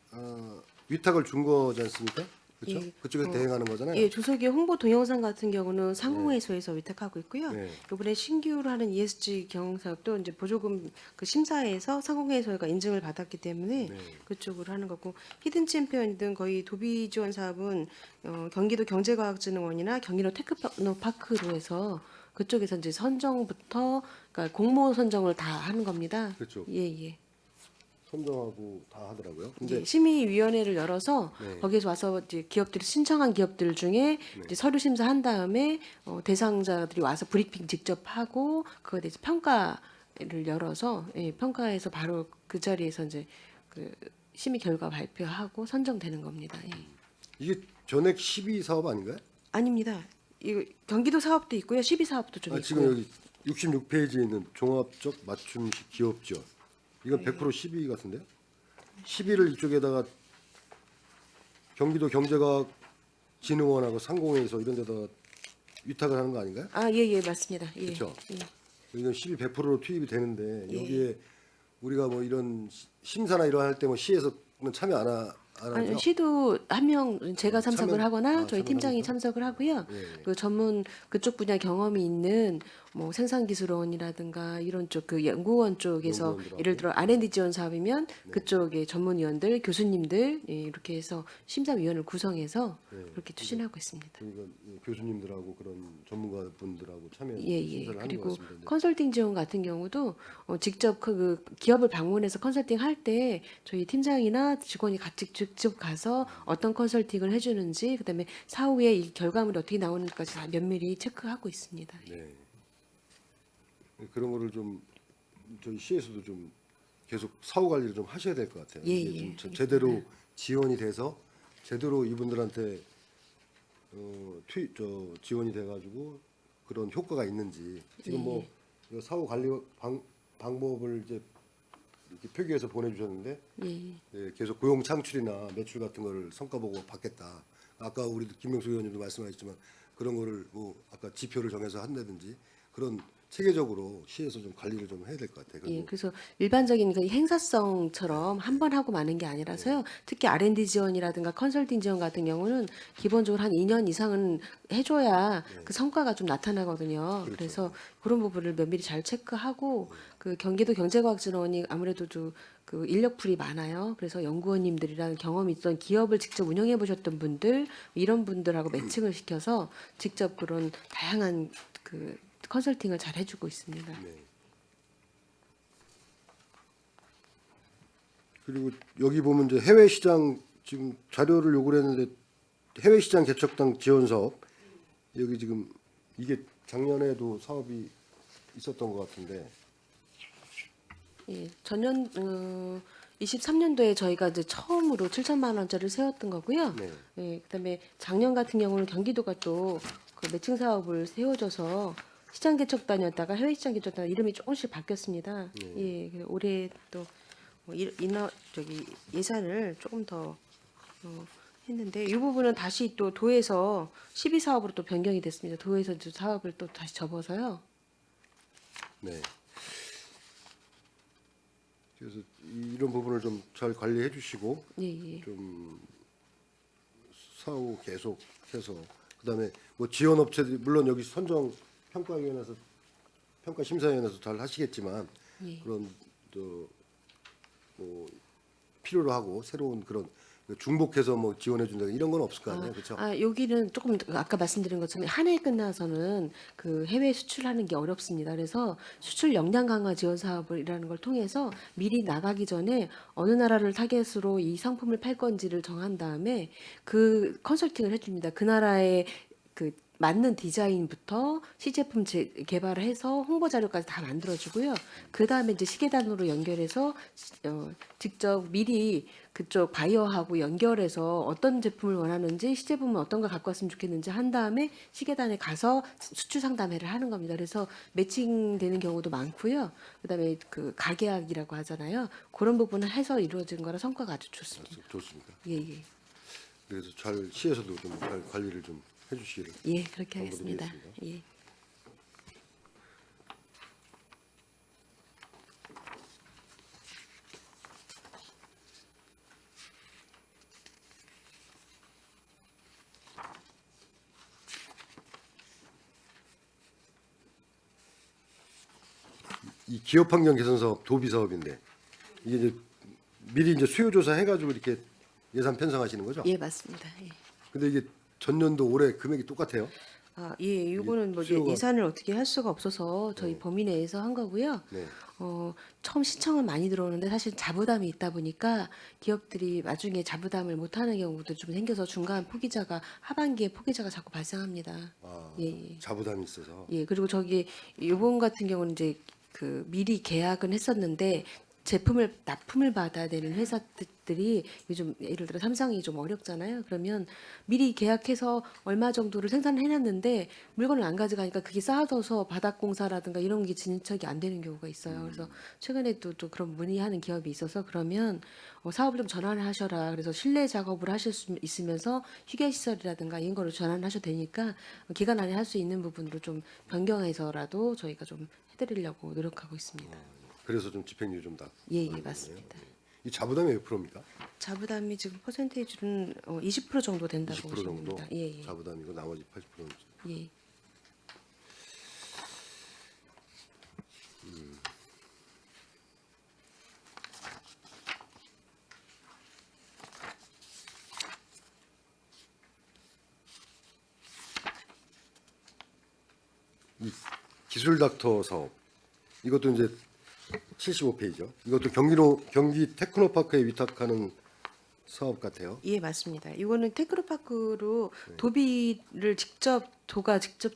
[SPEAKER 2] 위탁을 준 거지 않습니까? 그렇죠?
[SPEAKER 5] 예.
[SPEAKER 2] 그쪽에서 대행하는 거잖아요.
[SPEAKER 5] 예, 조석의 홍보 동영상 같은 경우는 상공회소에서 위탁하고 있고요.
[SPEAKER 2] 네.
[SPEAKER 5] 이번에 신규로 하는 ESG 경영사업도 이제 보조금 그 심사에서 상공회소가 인증을 받았기 때문에
[SPEAKER 2] 네.
[SPEAKER 5] 그쪽으로 하는 거고 히든 챔피언 등 거의 도비 지원 사업은 경기도 경제과학진흥원이나 경기도 테크노파크로 해서 그쪽에서 이제 선정부터 그러니까 공모 선정을 다 하는 겁니다.
[SPEAKER 2] 그렇죠.
[SPEAKER 5] 예, 예.
[SPEAKER 2] 선정하고 다 하더라고요. 근데
[SPEAKER 5] 예, 심의위원회를 열어서
[SPEAKER 2] 네.
[SPEAKER 5] 거기에서 와서 이제 기업들이 신청한 기업들 중에 이제 서류 심사한 다음에 대상자들이 와서 브리핑 직접 하고 그거에 대해서 평가를 열어서 평가해서 바로 그 자리에서 이제 그 심의 결과 발표하고 선정되는 겁니다. 예.
[SPEAKER 2] 이게 전액 12 사업 아닌가요?
[SPEAKER 5] 아닙니다. 이 경기도 사업도 있고요, 12 사업도 좀 있고.
[SPEAKER 2] 지금 여기 66페이지에 있는 종합적 맞춤식 기업 지원 이건 100% 12 같은데요? 12를 이쪽에다가 경기도 경제과학진흥원하고 상공회에서 이런 데다가 위탁을 하는 거 아닌가요?
[SPEAKER 5] 아, 예, 예, 맞습니다. 예.
[SPEAKER 2] 그쵸?
[SPEAKER 5] 예.
[SPEAKER 2] 이건 12 100%로 투입이 되는데
[SPEAKER 5] 예.
[SPEAKER 2] 여기에 우리가 뭐 이런 심사나 이런 할 때 뭐 시에서는 참여 안
[SPEAKER 5] 아니,
[SPEAKER 2] 하죠?
[SPEAKER 5] 시도 한 명 제가 참석을
[SPEAKER 2] 참여-
[SPEAKER 5] 하거나
[SPEAKER 2] 아,
[SPEAKER 5] 저희 팀장이
[SPEAKER 2] 참여합니까?
[SPEAKER 5] 참석을 하고요.
[SPEAKER 2] 예.
[SPEAKER 5] 그 전문 그쪽 분야 경험이 있는 뭐 생산기술원이라든가 이런 쪽 그 연구원 쪽에서
[SPEAKER 2] 연구원들하고.
[SPEAKER 5] 예를 들어 R&D 지원 사업이면 그쪽의 전문위원들, 교수님들 이렇게 해서 심사위원을 구성해서
[SPEAKER 2] 네.
[SPEAKER 5] 그렇게 추진하고 있습니다.
[SPEAKER 2] 그러니까 교수님들하고 그런 전문가분들하고 참여
[SPEAKER 5] 예, 예.
[SPEAKER 2] 심사를 하는 것
[SPEAKER 5] 그리고
[SPEAKER 2] 같습니다. 이제.
[SPEAKER 5] 컨설팅 지원 같은 경우도 직접 그 기업을 방문해서 컨설팅 할 때 저희 팀장이나 직원이 같이 직접 가서 어떤 컨설팅을 해주는지 그다음에 사후에 이 결과물이 어떻게 나오는지까지 다 면밀히 체크하고 있습니다.
[SPEAKER 2] 네. 그런 거를 좀 저희 시에서도 좀 계속 사후 관리를 좀 하셔야 될 것 같아요.
[SPEAKER 5] 예,
[SPEAKER 2] 이게
[SPEAKER 5] 예,
[SPEAKER 2] 좀 제대로 지원이 돼서 제대로 이분들한테 지원이 돼가지고 그런 효과가 있는지 지금
[SPEAKER 5] 예,
[SPEAKER 2] 뭐 이거 사후 관리 방법을 이제 이렇게 표기해서 보내주셨는데
[SPEAKER 5] 예.
[SPEAKER 2] 예, 계속 고용 창출이나 매출 같은 거를 성과 보고 받겠다. 아까 우리 김명수 의원님도 말씀하셨지만 그런 거를 뭐 아까 지표를 정해서 한다든지 그런 체계적으로 시에서 좀 관리를 좀 해야 될 것 같아요.
[SPEAKER 5] 예,
[SPEAKER 2] 그리고
[SPEAKER 5] 그래서 일반적인 그 행사성처럼 한 번 하고 마는 게 아니라서요. 특히 R&D 지원이라든가 컨설팅 지원 같은 경우는 기본적으로 한 2년 이상은 해줘야 그 성과가 좀 나타나거든요. 그래서 그런 부분을 면밀히 잘 체크하고 그 경기도 경제과학진흥원이 아무래도 그 인력풀이 많아요. 그래서 연구원님들이랑 경험이 있던 기업을 직접 운영해 보셨던 분들 이런 분들하고 매칭을 시켜서 직접 그런 다양한 그 컨설팅을 잘 해주고 있습니다.
[SPEAKER 2] 네. 그리고 여기 보면 이제 해외 시장 지금 자료를 요구를 했는데 해외 시장 개척당 지원 사업 여기 지금 이게 작년에도 사업이 있었던 것 같은데
[SPEAKER 5] 예, 전년 23년도에 저희가 이제 처음으로 7천만 원짜리를 세웠던 거고요.
[SPEAKER 2] 네.
[SPEAKER 5] 예, 그다음에 작년 같은 경우는 경기도가 또 그 매칭 사업을 세워줘서 시장 개척단이었다가 해외 시장 개척단 이름이 조금씩 바뀌었습니다. 예, 그래서 올해 또 인원 저기 예산을 조금 더 했는데 이 부분은 다시 또 도에서 12사업으로 또 변경이 됐습니다. 도에서 이제 사업을 또 다시 접어서요.
[SPEAKER 2] 네. 그래서 이런 부분을 좀 잘 관리해 주시고
[SPEAKER 5] 예, 예.
[SPEAKER 2] 좀 사후 계속해서 그다음에 뭐 지원 업체들이 물론 여기 선정 평가위원회에서 평가심사위원회에서 잘 하시겠지만
[SPEAKER 5] 예.
[SPEAKER 2] 그런 뭐 필요로 하고 새로운 그런 중복해서 뭐 지원해 준다 이런 건 없을 거 아니에요, 그렇죠?
[SPEAKER 5] 여기는 조금 아까 말씀드린 것처럼 한 해 끝나서는 그 해외 수출하는 게 어렵습니다. 그래서 수출 역량 강화 지원 사업이라는 걸 통해서 미리 나가기 전에 어느 나라를 타겟으로 이 상품을 팔 건지를 정한 다음에 그 컨설팅을 해줍니다. 그 나라의 그 맞는 디자인부터 시제품 개발을 해서 홍보 자료까지 다 만들어주고요. 그 다음에 이제 시계단으로 연결해서 직접 미리 그쪽 바이어하고 연결해서 어떤 제품을 원하는지 시제품은 어떤 걸 갖고 왔으면 좋겠는지 한 다음에 시계단에 가서 수출 상담회를 하는 겁니다. 그래서 매칭되는 경우도 많고요. 그다음에 그 가계약이라고 하잖아요. 그런 부분을 해서 이루어진 거라 성과가 아주 좋습니다.
[SPEAKER 2] 좋습니다.
[SPEAKER 5] 예, 예.
[SPEAKER 2] 그래서 잘 시에서도 좀 잘 관리를 좀 해주시기를.
[SPEAKER 5] 예, 그렇게 하겠습니다.
[SPEAKER 2] 당부드리겠습니다.
[SPEAKER 5] 예.
[SPEAKER 2] 이 기업 환경 개선 사업 도비 사업인데 이게 이제 미리 이제 수요 조사 해가지고 이렇게 예산 편성하시는 거죠?
[SPEAKER 5] 예, 맞습니다. 예.
[SPEAKER 2] 근데 이게 전년도 올해 금액이 똑같아요?
[SPEAKER 5] 예, 이거는 뭐
[SPEAKER 2] 수요가-
[SPEAKER 5] 예산을 어떻게 할 수가 없어서 저희 범위 내에서 한 거고요.
[SPEAKER 2] 네.
[SPEAKER 5] 처음 신청은 많이 들어오는데 사실 자부담이 있다 보니까 기업들이 나중에 자부담을 못하는 경우도 좀 생겨서 중간 포기자가 하반기에 포기자가 자꾸 발생합니다.
[SPEAKER 2] 아,
[SPEAKER 5] 예, 예.
[SPEAKER 2] 자부담이 있어서.
[SPEAKER 5] 예, 그리고 저기 요번 같은 경우는 이제 그 미리 계약은 했었는데 제품을 납품을 받아야 되는 회사들이 요즘 예를 들어 삼성이 좀 어렵잖아요. 그러면 미리 계약해서 얼마 정도를 생산을 해놨는데 물건을 안 가져가니까 그게 쌓아둬서 바닥공사라든가 이런 게 진척이 안 되는 경우가 있어요. 그래서 최근에 또 그런 문의하는 기업이 있어서 그러면 사업을 좀 전환을 하셔라. 그래서 실내 작업을 하실 수 있으면서 휴게시설이라든가 이런 거를 전환을 하셔도 되니까 기간 안에 할 수 있는 부분으로 좀 변경해서라도 저희가 좀 해드리려고 노력하고 있습니다.
[SPEAKER 2] 그래서 좀 집행률이 좀 낮.
[SPEAKER 5] 예, 예, 맞습니다.
[SPEAKER 2] 이 자부담이 몇 프로입니까?
[SPEAKER 5] 자부담이 지금 퍼센테이지는 20% 정도 된다고
[SPEAKER 2] 20%
[SPEAKER 5] 보시면
[SPEAKER 2] 정도
[SPEAKER 5] 됩니다. 예, 예.
[SPEAKER 2] 자부담이고 나머지 80%는
[SPEAKER 5] 예.
[SPEAKER 2] 이 기술 닥터 사업 이것도 이제 75페이지죠. 이것도 경기 테크노파크에 위탁하는 사업 같아요.
[SPEAKER 5] 예, 맞습니다. 이거는 테크노파크로
[SPEAKER 2] 네.
[SPEAKER 5] 도비를 도가 직접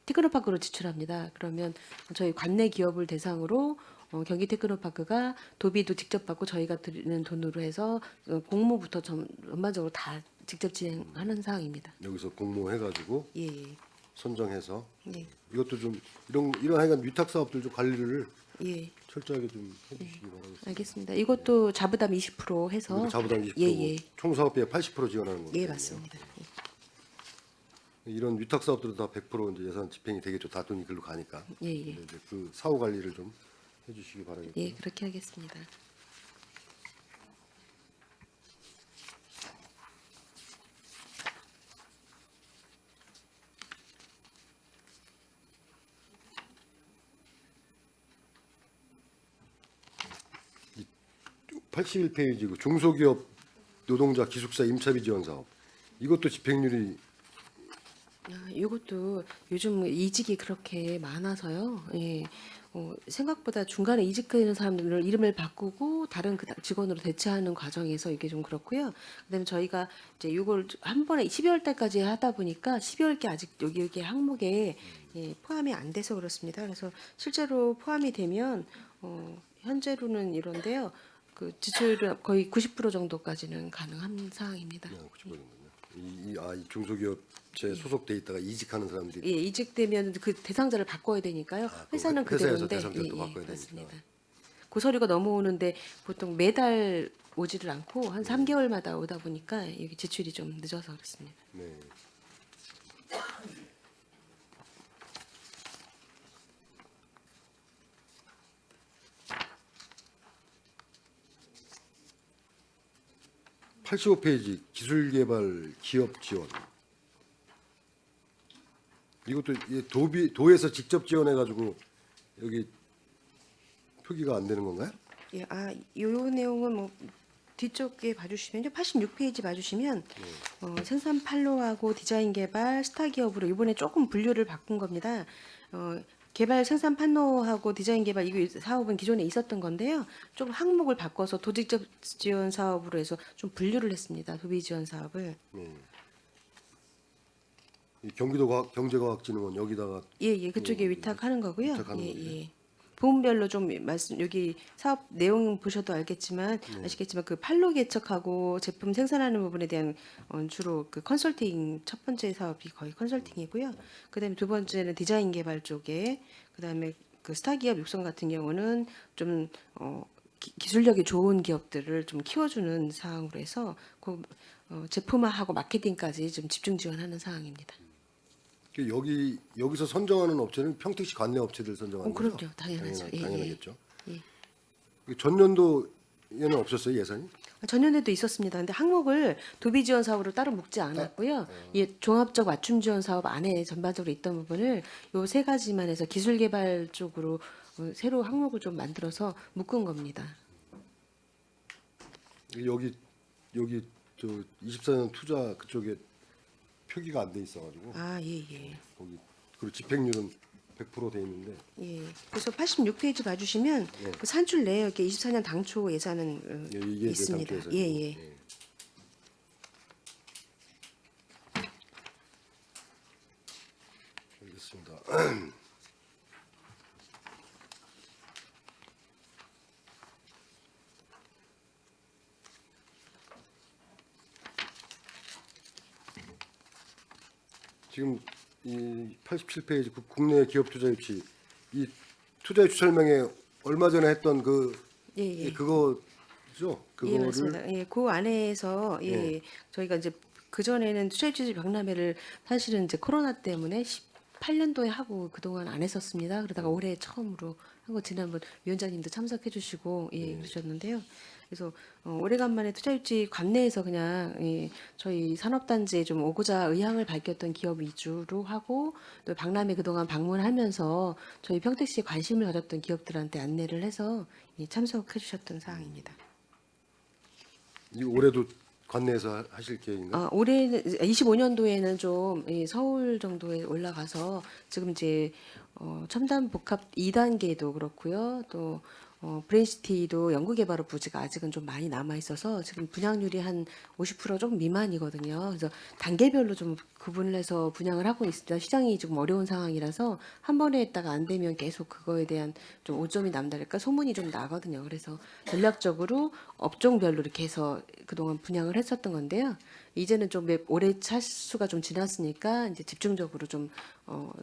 [SPEAKER 5] 테크노파크로 지출합니다. 그러면 저희 관내 기업을 대상으로 경기 테크노파크가 도비도 직접 받고 저희가 드리는 돈으로 해서 공모부터 전반적으로 다 직접 진행하는 사항입니다.
[SPEAKER 2] 여기서 공모해가지고
[SPEAKER 5] 예, 예.
[SPEAKER 2] 선정해서
[SPEAKER 5] 예.
[SPEAKER 2] 이것도 좀 이런 하여간 위탁 사업들 좀 관리를
[SPEAKER 5] 예.
[SPEAKER 2] 철저하게 좀 해주시기 바라겠습니다.
[SPEAKER 5] 알겠습니다. 이것도 자부담 20% 해서
[SPEAKER 2] 이것도 자부담 20%고
[SPEAKER 5] 예, 예.
[SPEAKER 2] 총 사업비의 80% 지원하는 거예요.
[SPEAKER 5] 예, 맞습니다. 예.
[SPEAKER 2] 이런 위탁 사업들은 다 100% 이제 예산 집행이 되겠죠. 다 돈이 글로 가니까.
[SPEAKER 5] 예, 예.
[SPEAKER 2] 근데 이제 그 사후 관리를 좀 해주시기 바라겠고요.
[SPEAKER 5] 예, 그렇게 하겠습니다.
[SPEAKER 2] 이 81페이지 그 중소기업 노동자 기숙사 임차비 지원 사업 이것도 집행률이
[SPEAKER 5] 이것도 요즘 이직이 그렇게 많아서요. 예. 생각보다 중간에 이직하는 사람들 이름을 바꾸고 다른 그 직원으로 대체하는 과정에서 이게 좀 그렇고요. 그다음에 저희가 이제 이걸 한 번에 12월 달까지 하다 보니까 12월께 아직 여기 항목에 예, 포함이 안 돼서 그렇습니다. 그래서 실제로 포함이 되면 현재로는 이런데요. 그 지출은 거의 90% 정도까지는 가능한 사항입니다.
[SPEAKER 2] 90%군요. 이 중소기업체 소속돼 있다가 이직하는 사람들이
[SPEAKER 5] 예, 이직되면 그 대상자를 바꿔야 되니까요.
[SPEAKER 2] 그
[SPEAKER 5] 회사는
[SPEAKER 2] 회사에서
[SPEAKER 5] 그대로인데
[SPEAKER 2] 대상자를 또 바꿔야
[SPEAKER 5] 그렇습니다.
[SPEAKER 2] 되니까.
[SPEAKER 5] 그 서류가 넘어오는데 보통 매달 오지를 않고 한 3개월마다 오다 보니까 여기 지출이 좀 늦어서 그렇습니다.
[SPEAKER 2] 네. (85페이지) 기술개발 기업 지원 이것도 도에서 직접 지원해가지고 여기 표기가 안 되는 건가요?
[SPEAKER 5] 예, 요 내용은 뭐 뒤쪽에 봐주시면요. 86페이지 봐주시면 생산 판로하고 디자인 개발 스타 기업으로 이번에 조금 분류를 바꾼 겁니다. 개발 생산 판로하고 디자인 개발 이 사업은 기존에 있었던 건데요. 좀 항목을 바꿔서 도직접 지원 사업으로 해서 좀 분류를 했습니다. 도비 지원 사업을.
[SPEAKER 2] 이 경제과학진흥원 여기다가
[SPEAKER 5] 예, 그쪽에 위탁하는 거고요.
[SPEAKER 2] 위탁하는
[SPEAKER 5] 예,
[SPEAKER 2] 거군요.
[SPEAKER 5] 예. 부문별로 좀 말씀 여기 사업 내용 보셔도 알겠지만 아시겠지만 그 판로 개척하고 제품 생산하는 부분에 대한 주로 그 컨설팅 첫 번째 사업이 거의 컨설팅이고요. 그다음에 두 번째는 디자인 개발 쪽에 그다음에 그 스타 기업 육성 같은 경우는 좀 기술력이 좋은 기업들을 좀 키워주는 사항으로 해서 그 제품화하고 마케팅까지 좀 집중 지원하는 사항입니다.
[SPEAKER 2] 여기서 선정하는 업체는 평택시 관내 업체들 선정하는 거죠?
[SPEAKER 5] 그럼요, 당연하죠. 예,
[SPEAKER 2] 당연하겠죠.
[SPEAKER 5] 예.
[SPEAKER 2] 전년도에는 없었어요 예산이?
[SPEAKER 5] 전년에도 있었습니다. 근데 항목을 도비 지원 사업으로 따로 묶지 않았고요. 예, 종합적 맞춤 지원 사업 안에 전반적으로 있던 부분을 요 세 가지만 해서 기술 개발 쪽으로 새로 항목을 좀 만들어서 묶은 겁니다.
[SPEAKER 2] 여기 저 24년 투자 그쪽에 표기가 안 돼 있어가지고
[SPEAKER 5] 예.
[SPEAKER 2] 거기 그리고 집행률은 100%돼 있는데
[SPEAKER 5] 예. 그래서 86페이지 봐주시면 그 산출 내역에 24년 당초 예산은
[SPEAKER 2] 이게 이제
[SPEAKER 5] 있습니다.
[SPEAKER 2] 당초
[SPEAKER 5] 예.
[SPEAKER 2] 예산이고. 알겠습니다. 지금 이 87페이지 국내 기업 투자 유치 이 투자 유치 설명회 얼마 전에 했던
[SPEAKER 5] 예.
[SPEAKER 2] 그거죠?
[SPEAKER 5] 예,
[SPEAKER 2] 그거를
[SPEAKER 5] 맞습니다. 예, 그 안에서 저희가 이제 그 전에는 투자유치 박람회를 사실은 이제 코로나 때문에 18년도에 하고 그동안 안 했었습니다. 그러다가 올해 처음으로 한 거 지난번 위원장님도 참석해주시고 그러셨는데요. 그래서 오래간만에 투자유치 관내에서 그냥 저희 산업단지에 좀 오고자 의향을 밝혔던 기업 위주로 하고 또 박람회 그동안 방문하면서 저희 평택시에 관심을 가졌던 기업들한테 안내를 해서 참석해주셨던 사항입니다.
[SPEAKER 2] 이 올해도 관내에서 하실 계획인가요?
[SPEAKER 5] 올해는 25년도에는 좀 서울 정도에 올라가서 지금 이제 첨단 복합 2단계도 그렇고요. 또 브레인시티도 연구개발업 부지가 아직은 좀 많이 남아 있어서 지금 분양률이 한 50% 조금 미만이거든요. 그래서 단계별로 좀 구분을 해서 분양을 하고 있습니다. 시장이 지금 어려운 상황이라서 한 번에 했다가 안 되면 계속 그거에 대한 좀 오점이 남다를까 소문이 좀 나거든요. 그래서 전략적으로 업종별로 이렇게 해서 그동안 분양을 했었던 건데요. 이제는 좀 올해 차수가 좀 지났으니까 이제 집중적으로 좀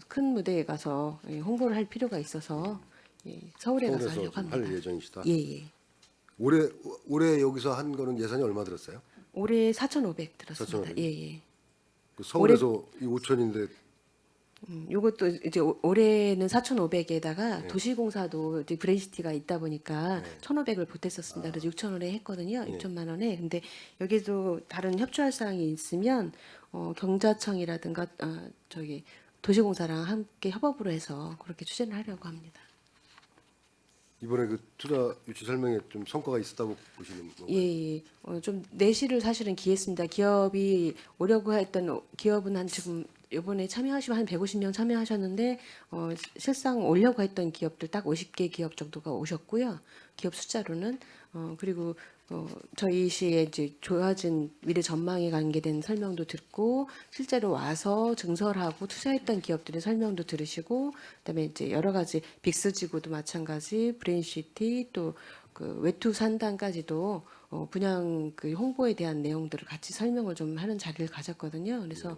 [SPEAKER 5] 큰 무대에 가서 홍보를 할 필요가 있어서 서울에 가서
[SPEAKER 2] 서울에서
[SPEAKER 5] 하려고
[SPEAKER 2] 좀
[SPEAKER 5] 합니다.
[SPEAKER 2] 할 예정이시다.
[SPEAKER 5] 예.
[SPEAKER 2] 올해 여기서 한 거는 예산이 얼마 들었어요?
[SPEAKER 5] 올해 4,500 들었습니다.
[SPEAKER 2] 4,500.
[SPEAKER 5] 예.
[SPEAKER 2] 그 서울에서 이 5천인데
[SPEAKER 5] 요것도 이제 올해는 4,500에다가
[SPEAKER 2] 네.
[SPEAKER 5] 도시공사도 이제 브레인시티가 있다 보니까
[SPEAKER 2] 네.
[SPEAKER 5] 1,500을 보탰었습니다. 그래서 6,000원에 했거든요.
[SPEAKER 2] 네.
[SPEAKER 5] 6천만 원에. 근데 여기도 다른 협조할 사항이 있으면 경자청이라든가 저기 도시공사랑 함께 협업으로 해서 그렇게 추진을 하려고 합니다.
[SPEAKER 2] 이번에 그 투자 유치 설명에 좀 성과가 있었다고 보시는 건가요?
[SPEAKER 5] 예, 예. 좀 내실을 사실은 기했습니다. 기업이 오려고 했던 기업은 한 지금 이번에 참여하시면 한 150명 참여하셨는데 실상 오려고 했던 기업들 딱 50개 기업 정도가 오셨고요. 기업 숫자로는 그리고 저희 시에 이제 좋아진 미래 전망에 관계된 설명도 듣고 실제로 와서 증설하고 투자했던 기업들의 설명도 들으시고 그다음에 이제 여러 가지 빅스지구도 마찬가지 브레인시티 또 그 외투 산단까지도 분양 그 홍보에 대한 내용들을 같이 설명을 좀 하는 자리를 가졌거든요. 그래서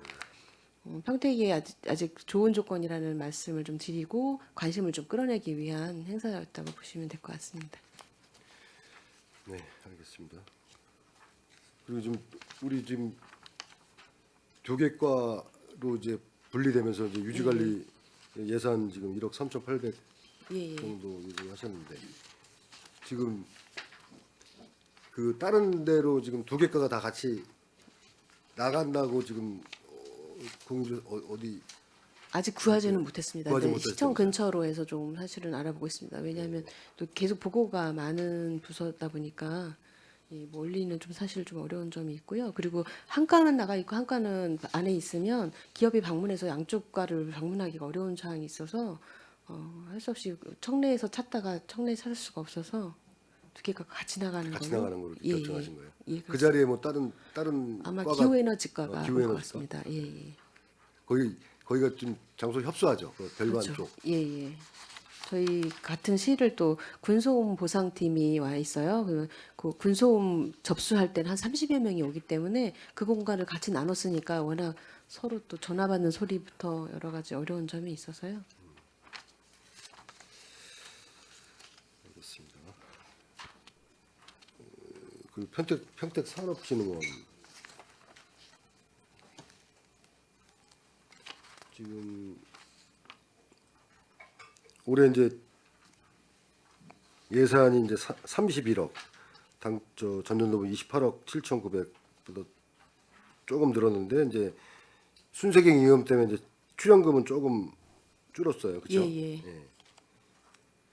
[SPEAKER 5] 평택에 아직 좋은 조건이라는 말씀을 좀 드리고 관심을 좀 끌어내기 위한 행사였다고 보시면 될 것 같습니다.
[SPEAKER 2] 네, 알겠습니다. 그리고 지금 우리 지금 교계과로 이제 분리되면서 이제 유지관리 예산 지금 1억 3,800
[SPEAKER 5] 예, 예.
[SPEAKER 2] 정도 얘기하셨는데 지금 그 다른 데로 지금 두 개과가 다 같이 나간다고 지금 공주 어디
[SPEAKER 5] 아직 구하지는 못했습니다.
[SPEAKER 2] 구하지
[SPEAKER 5] 네,
[SPEAKER 2] 못했습니다.
[SPEAKER 5] 시청 근처로 해서 좀 사실은 알아보고 있습니다. 왜냐하면 또 계속 보고가 많은 부서다 보니까 이 멀리는 좀 사실 좀 어려운 점이 있고요. 그리고 한 과는 나가 있고 한 과는 안에 있으면 기업이 방문해서 양쪽 과를 방문하기가 어려운 사항이 있어서 할 수 없이 청내에서 찾다가 청내 찾을 수가 없어서 두 개가 같이 나가는
[SPEAKER 2] 같이
[SPEAKER 5] 걸로.
[SPEAKER 2] 나가는 걸로
[SPEAKER 5] 예,
[SPEAKER 2] 결정하신
[SPEAKER 5] 예.
[SPEAKER 2] 거예요?
[SPEAKER 5] 예,
[SPEAKER 2] 그 자리에 뭐 다른
[SPEAKER 5] 아마
[SPEAKER 2] 과가
[SPEAKER 5] 기후에너지과가 올 것
[SPEAKER 2] 기후에너지과?
[SPEAKER 5] 같습니다. 예, 예.
[SPEAKER 2] 거기가 좀 장소 협소하죠. 그 별관
[SPEAKER 5] 그렇죠.
[SPEAKER 2] 쪽.
[SPEAKER 5] 예, 예. 저희 같은 시를 또 군소음 보상팀이 와 있어요. 그 군소음 접수할 때는 한 30여 명이 오기 때문에 그 공간을 같이 나눠 쓰니까 워낙 서로 또 전화 받는 소리부터 여러 가지 어려운 점이 있어서요.
[SPEAKER 2] 알겠습니다. 그 평택 산업진흥원 지금 올해 이제 예산이 이제 31억 전년도보 28억 7,900보다 조금 늘었는데 이제 순세경 위험 때문에 이제 출연금은 조금 줄었어요. 그렇죠?
[SPEAKER 5] 예, 예.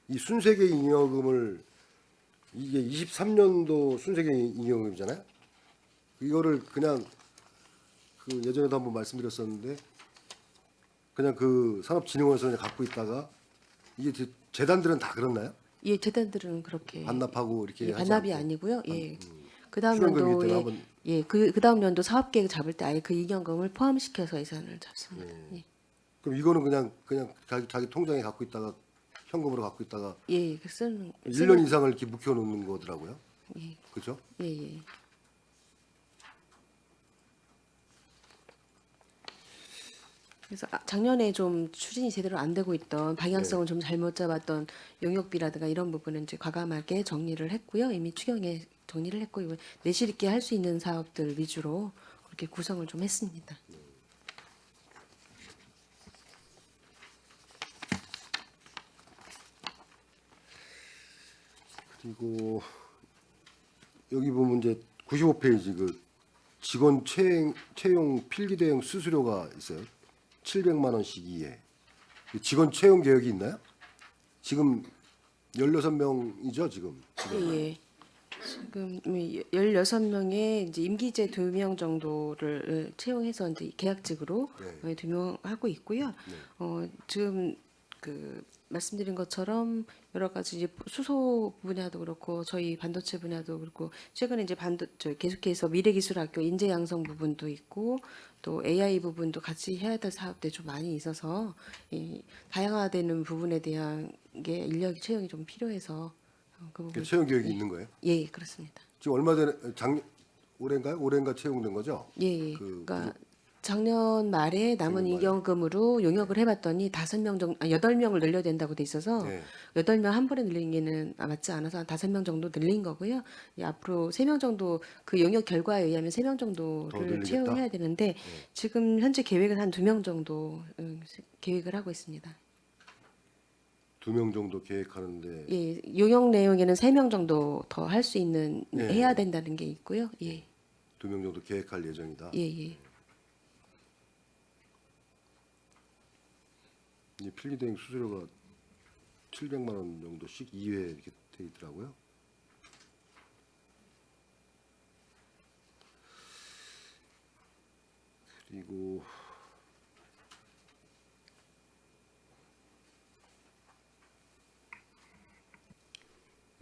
[SPEAKER 2] 이 순세계 잉여금을 이게 23년도 순세계 잉여금이잖아요. 이거를 그냥 그 예전에도 한번 말씀드렸었는데 그냥 그 산업진흥원에서 그냥 갖고 있다가 이게 재단들은 다 그렇나요?
[SPEAKER 5] 예, 재단들은 그렇게
[SPEAKER 2] 반납하고 이렇게
[SPEAKER 5] 예,
[SPEAKER 2] 하지
[SPEAKER 5] 반납이
[SPEAKER 2] 않고.
[SPEAKER 5] 아니고요. 예. 그다음
[SPEAKER 2] 출연금이기 때문에
[SPEAKER 5] 연도에
[SPEAKER 2] 한번
[SPEAKER 5] 예, 그다음 연도 사업 계획 잡을 때 아예 그 이견금을 포함시켜서 예산을 잡습니다. 예.
[SPEAKER 2] 그럼 이거는 그냥 자기 통장에 갖고 있다가 현금으로 갖고 있다가
[SPEAKER 5] 예, 그 쓰는
[SPEAKER 2] 1년 이상을 이렇게 묵혀 놓는 거더라고요.
[SPEAKER 5] 예,
[SPEAKER 2] 그렇죠?
[SPEAKER 5] 예, 예. 그래서 작년에 좀 추진이 제대로 안 되고 있던 방향성을 좀 잘못 잡았던 용역비라든가 이런 부분은 이제 과감하게 정리를 했고요. 이미 추경에 정리를 했고 이번 내실 있게 할 수 있는 사업들 위주로 그렇게 구성을 좀 했습니다.
[SPEAKER 2] 그리고 여기 보면 이제 95페이지 그 직원 채용 필기 대행 수수료가 있어요. 700만 원씩 이에. 직원 채용 계획이 있나요? 지금 16명이죠, 지금.
[SPEAKER 5] 예, 예. 지금 16명의 이제 임기제 2명 정도를 채용해서 이제 계약직으로
[SPEAKER 2] 네.
[SPEAKER 5] 2명 하고 있고요. 지금 그 말씀드린 것처럼 여러 가지 이제 수소 분야도 그렇고 저희 반도체 분야도 그렇고 최근에 이제 계속해서 미래기술학교 인재 양성 부분도 있고 또 AI 부분도 같이 해야 될 사업들이 좀 많이 있어서 이 다양화되는 부분에 대한 게 인력 채용이 좀 필요해서 그 부분
[SPEAKER 2] 채용 계획이 있는 거예요?
[SPEAKER 5] 예, 그렇습니다.
[SPEAKER 2] 지금 얼마 전에 올해인가 채용된 거죠?
[SPEAKER 5] 예, 예.
[SPEAKER 2] 그
[SPEAKER 5] 그러니까 작년 말에 남은
[SPEAKER 2] 작년 말에.
[SPEAKER 5] 임금으로 용역을 해봤더니 8명을 늘려야 된다고 돼 있어서
[SPEAKER 2] 네.
[SPEAKER 5] 8명 한 번에 늘리기는 맞지 않아서 한 5명 정도 늘린 거고요. 예, 앞으로 3명 정도 그 용역 결과에 의하면 3명
[SPEAKER 2] 더
[SPEAKER 5] 정도를
[SPEAKER 2] 늘리겠다?
[SPEAKER 5] 채용해야 되는데 지금 현재 계획은 한 2명 정도 계획을 하고 있습니다.
[SPEAKER 2] 2명 정도 계획하는데
[SPEAKER 5] 예, 용역 내용에는 3명 정도 더 할 수 있는
[SPEAKER 2] 네.
[SPEAKER 5] 해야 된다는 게 있고요. 예,
[SPEAKER 2] 2명 정도 계획할 예정이다.
[SPEAKER 5] 예, 예.
[SPEAKER 2] 이 필기대행 수수료가 700만 원 정도씩 2회 이렇게 돼 있더라고요. 그리고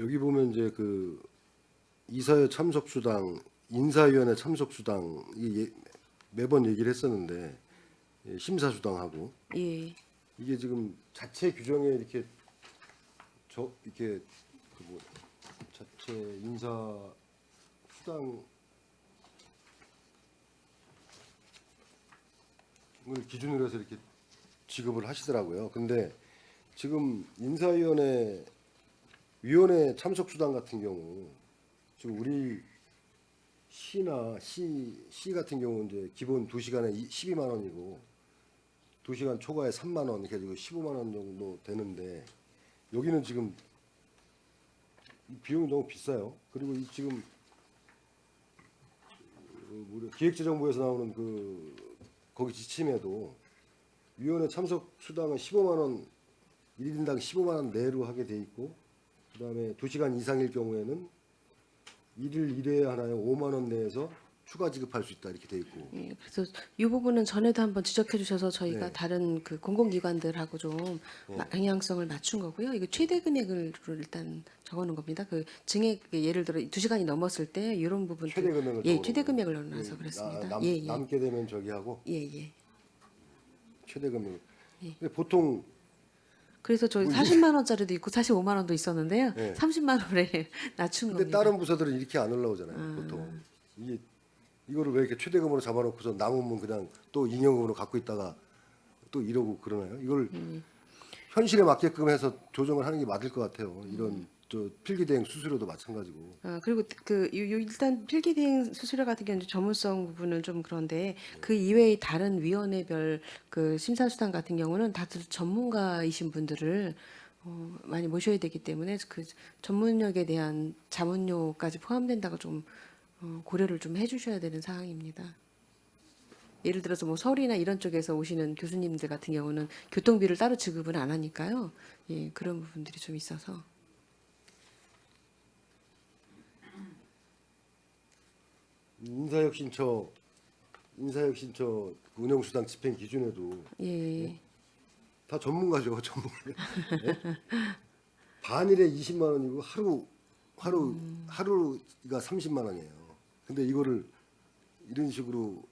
[SPEAKER 2] 여기 보면 이제 그 이사회 참석 수당, 인사위원회 참석 수당 매번 얘기를 했었는데 심사 수당하고
[SPEAKER 5] 예.
[SPEAKER 2] 이게 지금 자체 규정에 이렇게 이렇게 뭐 자체 인사 수당을 기준으로 해서 이렇게 지급을 하시더라고요. 근데 지금 인사위원회 위원회 참석 수당 같은 경우 지금 우리 시 같은 경우는 이제 기본 2시간에 12만 원이고 2시간 초과에 3만 원 이렇게 해가지고 15만 원 정도 되는데 여기는 지금 비용이 너무 비싸요. 그리고 지금 기획재정부에서 나오는 거기 지침에도 위원회 참석 수당은 15만 원 1인당 15만 원 내로 하게 돼 있고 그다음에 2시간 이상일 경우에는 1일 1회 하나에 5만 원 내에서 추가 지급할 수 있다 이렇게 돼 있고.
[SPEAKER 5] 예, 그래서 이 부분은 전에도 한번 지적해 주셔서 저희가
[SPEAKER 2] 네.
[SPEAKER 5] 다른 그 공공기관들하고 좀 방향성을 맞춘 거고요. 이거 최대 금액을 일단 적어놓은 겁니다. 그 증액 예를 들어 2시간이 넘었을 때 이런 부분
[SPEAKER 2] 최대 금액을
[SPEAKER 5] 예,
[SPEAKER 2] 적어놓은
[SPEAKER 5] 최대
[SPEAKER 2] 거예요.
[SPEAKER 5] 금액을 넣어놔서 그렇습니다. 예, 예,
[SPEAKER 2] 남게 되면 저기 하고
[SPEAKER 5] 예, 예.
[SPEAKER 2] 최대 금액. 근데 보통
[SPEAKER 5] 그래서 저희 40만 원짜리도 있고 45만 원도 있었는데요.
[SPEAKER 2] 네.
[SPEAKER 5] 30만 원에 낮춘
[SPEAKER 2] 근데
[SPEAKER 5] 겁니다.
[SPEAKER 2] 다른 부서들은 이렇게 안 올라오잖아요. 보통 이거를 왜 이렇게 최대금으로 잡아놓고서 남으면 그냥 또 잉여금으로 갖고 있다가 또 이러고 그러나요? 이걸 현실에 맞게끔 해서 조정을 하는 게 맞을 것 같아요. 이런 저 필기대행 수수료도 마찬가지고.
[SPEAKER 5] 그리고 일단 필기대행 수수료 같은 경우는 전문성 부분은 좀 그런데 그 이외의 다른 위원회별 그 심사수당 같은 경우는 다들 전문가이신 분들을 많이 모셔야 되기 때문에 그 전문력에 대한 자문료까지 포함된다고 좀 고려를 좀 해주셔야 되는 상황입니다. 예를 들어서 뭐 서울이나 이런 쪽에서 오시는 교수님들 같은 경우는 교통비를 따로 지급을 안 하니까요. 예, 그런 부분들이 좀 있어서.
[SPEAKER 2] 인사혁신처 운영수당 집행 기준에도
[SPEAKER 5] 예.
[SPEAKER 2] 다 전문가죠, 전문가. 네? 반일에 20만 원이고 하루가 30만 원이에요. 근데 이거를 이런 식으로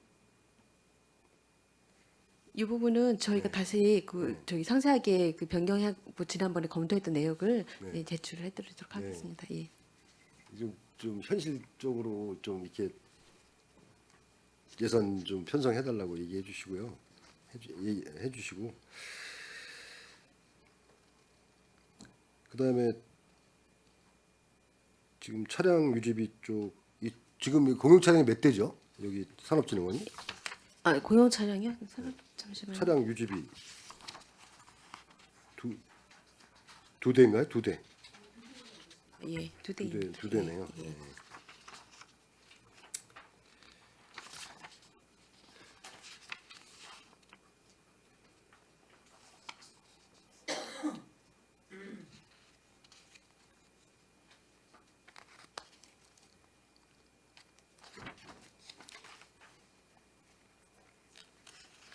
[SPEAKER 5] 이 부분은 저희가 다시
[SPEAKER 2] 네.
[SPEAKER 5] 저기 상세하게 그 변경하고 지난번에 검토했던 내역을
[SPEAKER 2] 네.
[SPEAKER 5] 예, 제출을 해드리도록 하겠습니다. 예.
[SPEAKER 2] 좀 현실적으로 좀 이렇게 예산 좀 편성해 달라고 얘기해 주시고요. 해 주시고 그다음에 지금 차량 유지비 쪽 지금 공용 차량이 몇 대죠? 여기 산업진흥원이
[SPEAKER 5] 공용 차량이요? 잠시만요.
[SPEAKER 2] 차량 유지비 두 대인가요? 두 대.
[SPEAKER 5] 예, 두 대입니다.
[SPEAKER 2] 두 대네요.
[SPEAKER 5] 예, 예.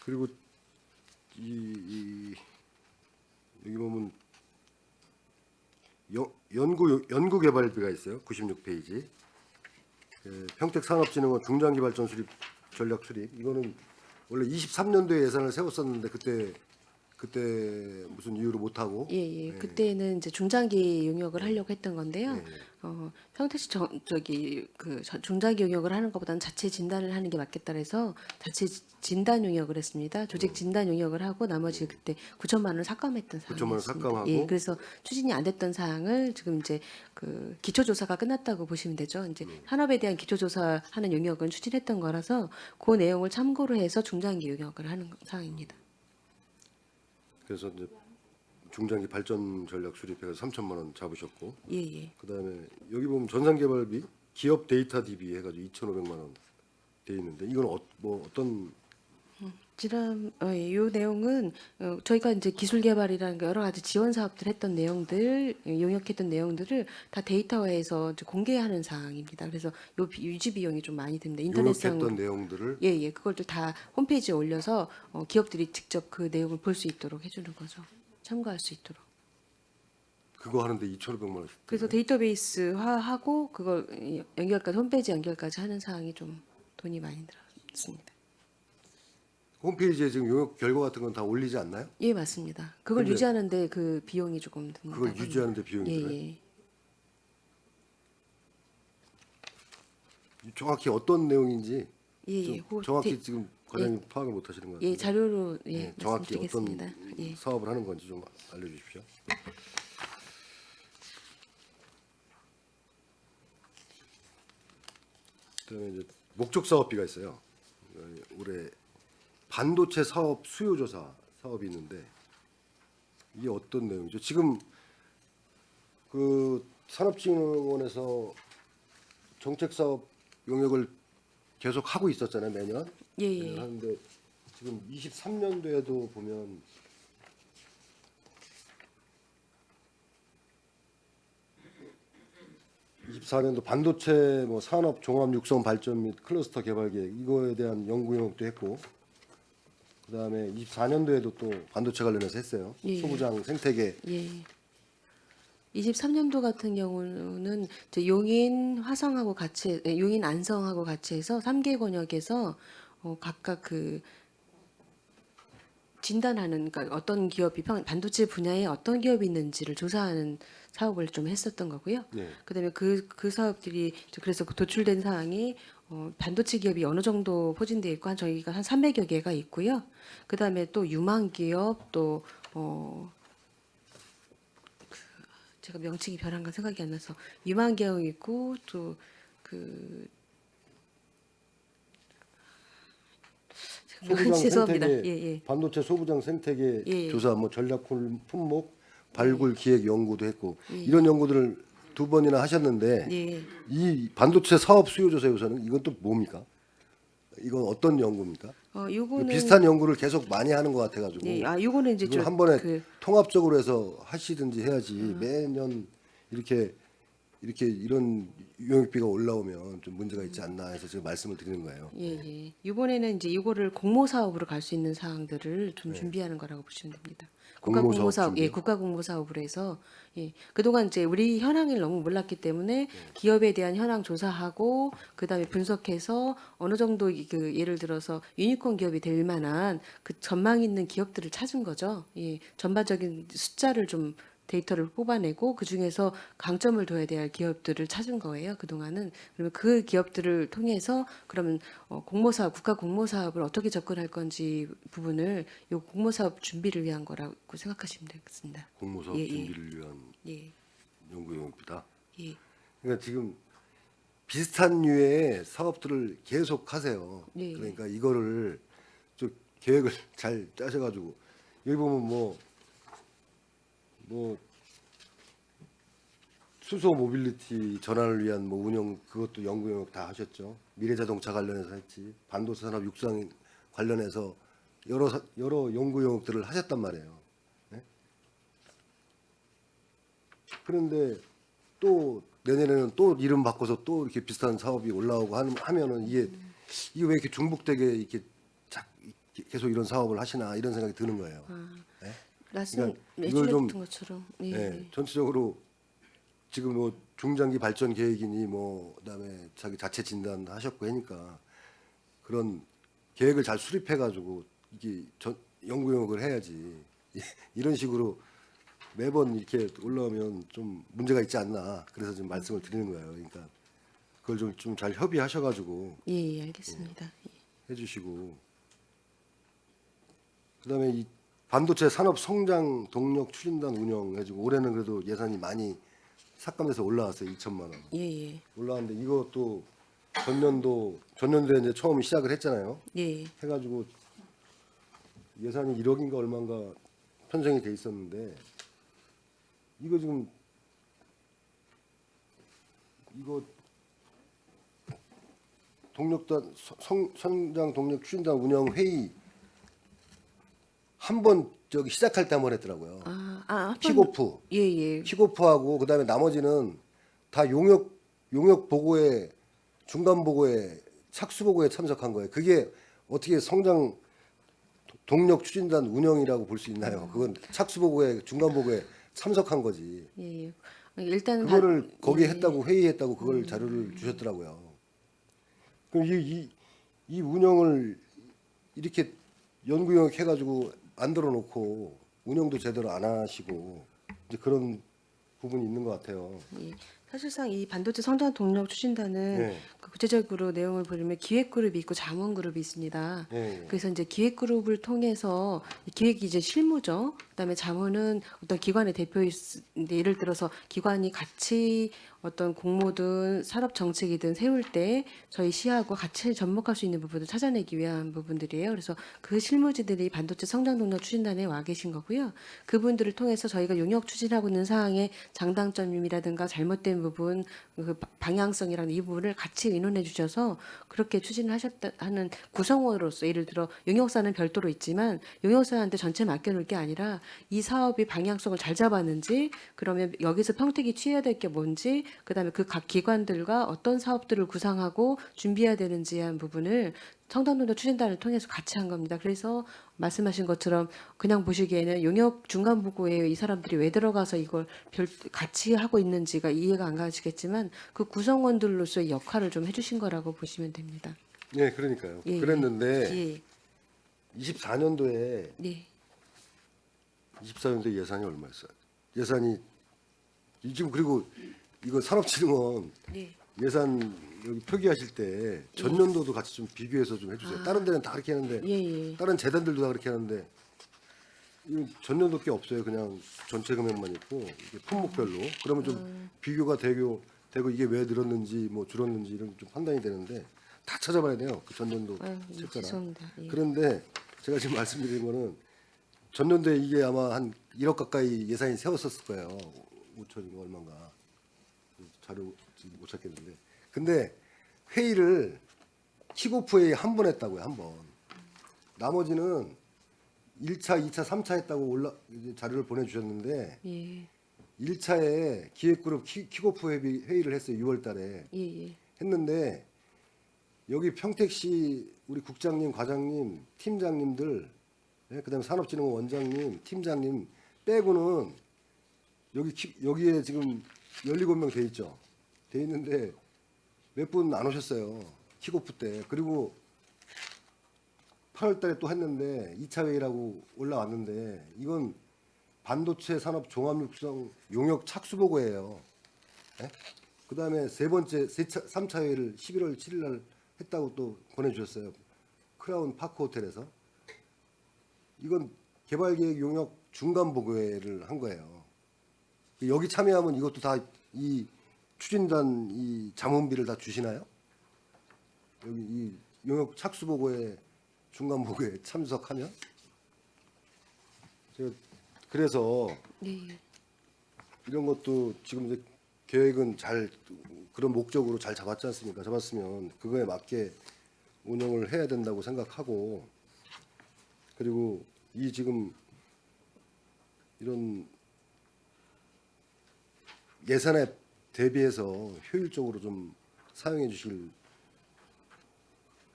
[SPEAKER 2] 그리고 여기 보면 연구 개발비가 있어요. 96페이지. 평택산업진흥원 중장기발전 수립 전략 수립 이거는 원래 23년도에 예산을 세웠었는데 그때 그때 무슨 이유로 못 하고
[SPEAKER 5] 예. 그때는 이제 중장기 용역을 하려고 했던 건데요.
[SPEAKER 2] 예.
[SPEAKER 5] 평택시 중장기 용역을 하는 것보다는 자체 진단을 하는 게 맞겠다 그래서 자체 진단 용역을 했습니다. 조직 진단 용역을 하고 나머지 그때 9천만 원을 삭감했던
[SPEAKER 2] 9천만 원
[SPEAKER 5] 상황이었습니다.
[SPEAKER 2] 삭감하고
[SPEAKER 5] 예, 그래서 추진이 안 됐던 사항을 지금 이제 그 기초조사가 끝났다고 보시면 되죠. 이제 산업에 대한 기초조사하는 용역은 추진했던 거라서 그 내용을 참고로 해서 중장기 용역을 하는 상황입니다.
[SPEAKER 2] 그래서 이제 중장기 발전 전략 수립해서 3천만 원 잡으셨고
[SPEAKER 5] 예.
[SPEAKER 2] 그다음에 여기 보면 전산개발비 기업 데이터 DB 해가지고 2,500만 원 돼 있는데 이건 어떤
[SPEAKER 5] 이 내용은 저희가 이제 기술 개발이라는 거 여러 가지 지원 사업들 했던 내용들, 용역했던 내용들을 다 데이터화해서 이제 공개하는 사항입니다. 그래서 요 유지 비용이 좀 많이 듭니다. 인터넷상
[SPEAKER 2] 용역했던 내용들을
[SPEAKER 5] 그걸 다 홈페이지에 올려서 기업들이 직접 그 내용을 볼 수 있도록 해주는 거죠. 참고할 수 있도록.
[SPEAKER 2] 그거 하는데 2,500만 원씩.
[SPEAKER 5] 그래서 데이터베이스화하고 그걸 연결까지 홈페이지 연결까지 하는 사항이 좀 돈이 많이 들었습니다.
[SPEAKER 2] 홈페이지에 지금 용역 결과 같은 건 다 올리지 않나요?
[SPEAKER 5] 예, 맞습니다. 그걸
[SPEAKER 2] 근데
[SPEAKER 5] 유지하는데 그 비용이 조금 듭니다.
[SPEAKER 2] 그걸 유지하는데 비용이 들어요?
[SPEAKER 5] 예.
[SPEAKER 2] 정확히 어떤 내용인지
[SPEAKER 5] 예.
[SPEAKER 2] 좀 정확히 지금 과장님 파악을 못 하시는 것 같아요.
[SPEAKER 5] 자료로
[SPEAKER 2] 정확히 어떤
[SPEAKER 5] 말씀드리겠습니다. 예.
[SPEAKER 2] 사업을 하는 건지 좀 알려주십시오. 그다음에 이제 목적 사업비가 있어요. 올해 반도체 사업 수요조사 사업이 있는데 이게 어떤 내용이죠? 지금 그 산업진흥원에서 정책 사업 용역을 계속 하고 있었잖아요, 매년.
[SPEAKER 5] 예.
[SPEAKER 2] 하는데 지금 23년도에도 보면 (24년도) 반도체 뭐 산업 종합 육성 발전 및 클러스터 개발 계획 이거에 대한 연구 용역도 했고 그다음에 24년도에도 또 반도체 관련해서 했어요.
[SPEAKER 5] 예.
[SPEAKER 2] 소부장 생태계
[SPEAKER 5] 예. 23년도 같은 경우는 이제 용인 화성하고 같이 용인 안성하고 같이 해서 3개 권역에서 각각 그 진단하는 그러니까 어떤 기업이 반도체 분야에 어떤 기업이 있는지를 조사하는 사업을 좀 했었던 거고요.
[SPEAKER 2] 네.
[SPEAKER 5] 그다음에 그 사업들이 그래서 그 도출된 사항이 반도체 기업이 어느 정도 포진되어 있고 저희가 한 300여 개가 있고요. 그다음에 또 유망 기업 또 제가 명칭이 변한 건 생각이 안 나서 유망 기업 있고 또 죄송합니다.
[SPEAKER 2] 생태계, 반도체 소부장 생태계
[SPEAKER 5] 예.
[SPEAKER 2] 조사, 뭐 전략 품목 발굴 기획 연구도 했고 이런 연구들을 2번이나 하셨는데
[SPEAKER 5] 예.
[SPEAKER 2] 이 반도체 사업 수요 조사 요소는 이건 또 뭡니까? 이건 어떤 연구입니까?
[SPEAKER 5] 요거는
[SPEAKER 2] 비슷한 연구를 계속 많이 하는 것 같아가지고
[SPEAKER 5] 요거는 이제
[SPEAKER 2] 이걸 한 번에 통합적으로 해서 하시든지 해야지 매년 이렇게 이런 용역비가 올라오면 좀 문제가 있지 않나 해서 제가 말씀을 드리는 거예요.
[SPEAKER 5] 예. 이번에는 이제 이거를 공모 사업으로 갈 수 있는 사항들을 좀 준비하는 거라고 보시면 됩니다. 국가
[SPEAKER 2] 공모
[SPEAKER 5] 공모
[SPEAKER 2] 사업
[SPEAKER 5] 사업,
[SPEAKER 2] 준비요?
[SPEAKER 5] 국가 공모 사업으로 해서 그동안 이제 우리 현황을 너무 몰랐기 때문에 기업에 대한 현황 조사하고 그다음에 분석해서 어느 정도 그 예를 들어서 유니콘 기업이 될 만한 그 전망 있는 기업들을 찾은 거죠. 전반적인 숫자를 좀 데이터를 뽑아내고 그 중에서 강점을 둬야 될 기업들을 찾은 거예요. 그동안은 그러면 그 기업들을 통해서 그러면 공모사업, 국가 공모사업을 어떻게 접근할 건지 부분을 요 공모사업 준비를 위한 거라고 생각하시면 되겠습니다.
[SPEAKER 2] 공모사업 준비를 위한
[SPEAKER 5] 예.
[SPEAKER 2] 연구 용역비다.
[SPEAKER 5] 예.
[SPEAKER 2] 그러니까 지금 비슷한 류의 사업들을 계속 하세요.
[SPEAKER 5] 예.
[SPEAKER 2] 그러니까 이거를 좀 계획을 잘 짜셔가지고 여기 보면 뭐 수소 모빌리티 전환을 위한 뭐 운영 그것도 연구 영역 다 하셨죠. 미래자동차 관련해서 했지. 반도체 산업 육성 관련해서 여러 연구 영역들을 하셨단 말이에요. 네? 그런데 또 내년에는 또 이름 바꿔서 또 이렇게 비슷한 사업이 올라오고 하면은 이게 왜 이렇게 중복되게 이렇게 계속 이런 사업을 하시나 이런 생각이 드는 거예요. 네?
[SPEAKER 5] 말씀
[SPEAKER 2] 이걸 좀
[SPEAKER 5] 같은 것처럼
[SPEAKER 2] 전체적으로 지금 뭐 중장기 발전 계획이니 뭐 그다음에 자기 자체 진단 하셨고 하니까 그런 계획을 잘 수립해 가지고 이게 연구 영역을 해야지 이런 식으로 매번 이렇게 올라오면 좀 문제가 있지 않나. 그래서 지금 말씀을 드리는 거예요. 그러니까 그걸 좀 잘 협의하셔가지고
[SPEAKER 5] 예, 예, 알겠습니다.
[SPEAKER 2] 해주시고 그다음에 이 반도체 산업 성장 동력 추진단 운영해주고 올해는 그래도 예산이 많이 삭감돼서 올라왔어요. 2천만 원
[SPEAKER 5] 예, 예,
[SPEAKER 2] 올라왔는데 이것도 전년도에 이제 처음 시작을 했잖아요.
[SPEAKER 5] 예,
[SPEAKER 2] 해가지고 예산이 1억인가 얼마인가 편성이 돼 있었는데 이거 지금 이거 동력단 성장 동력 추진단 운영 회의 한 번 저기 시작할 때 한 번 했더라고요.
[SPEAKER 5] 한 번-
[SPEAKER 2] 킥오프,
[SPEAKER 5] 예, 예,
[SPEAKER 2] 킥오프하고 그다음에 나머지는 다 용역 보고에 중간 보고에 착수 보고에 참석한 거예요. 그게 어떻게 성장 동력 추진단 운영이라고 볼 수 있나요? 그건 착수 보고에 중간 보고에 참석한 거지.
[SPEAKER 5] 예, 예. 일단은
[SPEAKER 2] 그거를 거기에
[SPEAKER 5] 예,
[SPEAKER 2] 했다고 회의했다고 그걸 자료를 주셨더라고요. 그럼 이 운영을 이렇게 연구 영역 해가지고 만들어 놓고 운영도 제대로 안 하시고 이제 그런 부분이 있는 것 같아요.
[SPEAKER 5] 예. 사실상 이 반도체 성장 동력 추진단은
[SPEAKER 2] 네.
[SPEAKER 5] 그 구체적으로 내용을 보려면 기획 그룹이 있고 자문 그룹이 있습니다.
[SPEAKER 2] 예.
[SPEAKER 5] 그래서 이제 기획 그룹을 통해서 이 기획이 이제 실무죠. 그다음에 자문은 어떤 기관의 대표인데 예를 들어서 기관이 같이 어떤 공모든 산업 정책이든 세울 때 저희 시하고 같이 접목할 수 있는 부분을 찾아내기 위한 부분들이에요. 그래서 그 실무지들이 반도체 성장 동력 추진단에 와 계신 거고요. 그분들을 통해서 저희가 용역 추진하고 있는 사항의 장단점이라든가 잘못된 부분, 그 방향성이랑 이 부분을 같이 의논해 주셔서 그렇게 추진을 하셨다 하는 구성원으로서 예를 들어 용역사는 별도로 있지만 용역사한테 전체 맡겨놓을 게 아니라 이 사업이 방향성을 잘 잡았는지 그러면 여기서 평택이 취해야 될 게 뭔지 그다음에 그 각 기관들과 어떤 사업들을 구상하고 준비해야 되는지 한 부분을 성장동력 추진단을 통해서 같이 한 겁니다. 그래서 말씀하신 것처럼 그냥 보시기에는 용역 중간 보고에 이 사람들이 왜 들어가서 이걸 같이 하고 있는지가 이해가 안 가시겠지만 그 구성원들로서의 역할을 좀 해주신 거라고 보시면 됩니다.
[SPEAKER 2] 예, 그러니까요.
[SPEAKER 5] 예,
[SPEAKER 2] 그랬는데
[SPEAKER 5] 예,
[SPEAKER 2] 24년도에
[SPEAKER 5] 네,
[SPEAKER 2] 24년도 예산이 얼마였어요? 예산이 지금 그리고 이거 산업진흥원
[SPEAKER 5] 네.
[SPEAKER 2] 예산 여기 표기하실 때 전년도도 같이 좀 비교해서 좀 해주세요. 다른 데는 다 그렇게 하는데
[SPEAKER 5] 예, 예.
[SPEAKER 2] 다른 재단들도 다 그렇게 하는데 이거 전년도 게 없어요. 그냥 전체 금액만 있고 이게 품목별로 그러면 좀 비교가 되고 이게 왜 늘었는지 뭐 줄었는지 이런 좀 판단이 되는데 다 찾아봐야 돼요. 그 전년도
[SPEAKER 5] 아유, 예,
[SPEAKER 2] 책자랑.
[SPEAKER 5] 죄송합니다. 예.
[SPEAKER 2] 그런데 제가 지금 말씀드린 거는 전년도에 이게 아마 한 1억 가까이 예산이 세웠었을 거예요. 5천인가 얼마인가. 자료 지금 못 찾겠는데. 근데 회의를 킥오프 회의 한 번 했다고요. 한 번. 나머지는 1차, 2차, 3차 했다고 이제 자료를 보내주셨는데
[SPEAKER 5] 예,
[SPEAKER 2] 1차에 기획그룹 킥오프 회의를 했어요. 6월 달에.
[SPEAKER 5] 예, 예.
[SPEAKER 2] 했는데 여기 평택시 우리 국장님, 과장님, 팀장님들, 그다음에 산업진흥원 원장님, 팀장님 빼고는 여기에 지금 17명 돼 있죠. 돼 있는데 몇 분 안 오셨어요. 킥오프 때. 그리고 8월 달에 또 했는데 2차 회의라고 올라왔는데 이건 반도체 산업 종합육성 용역 착수 보고예요. 그다음에 3차 회의를 11월 7일 날 했다고 또 보내주셨어요. 크라운 파크 호텔에서. 이건 개발계획 용역 중간 보고회를 한 거예요. 여기 참여하면 이것도 다 이 추진단 이 자문비를 다 주시나요? 여기 이 용역 착수 보고회 중간 보고에 참석하면? 제가 그래서
[SPEAKER 5] 네.
[SPEAKER 2] 이런 것도 지금 이제 계획은 잘 그런 목적으로 잘 잡았지 않습니까? 잡았으면 그거에 맞게 운영을 해야 된다고 생각하고 그리고 이 지금 이런 예산에 대비해서 효율적으로 좀 사용해 주실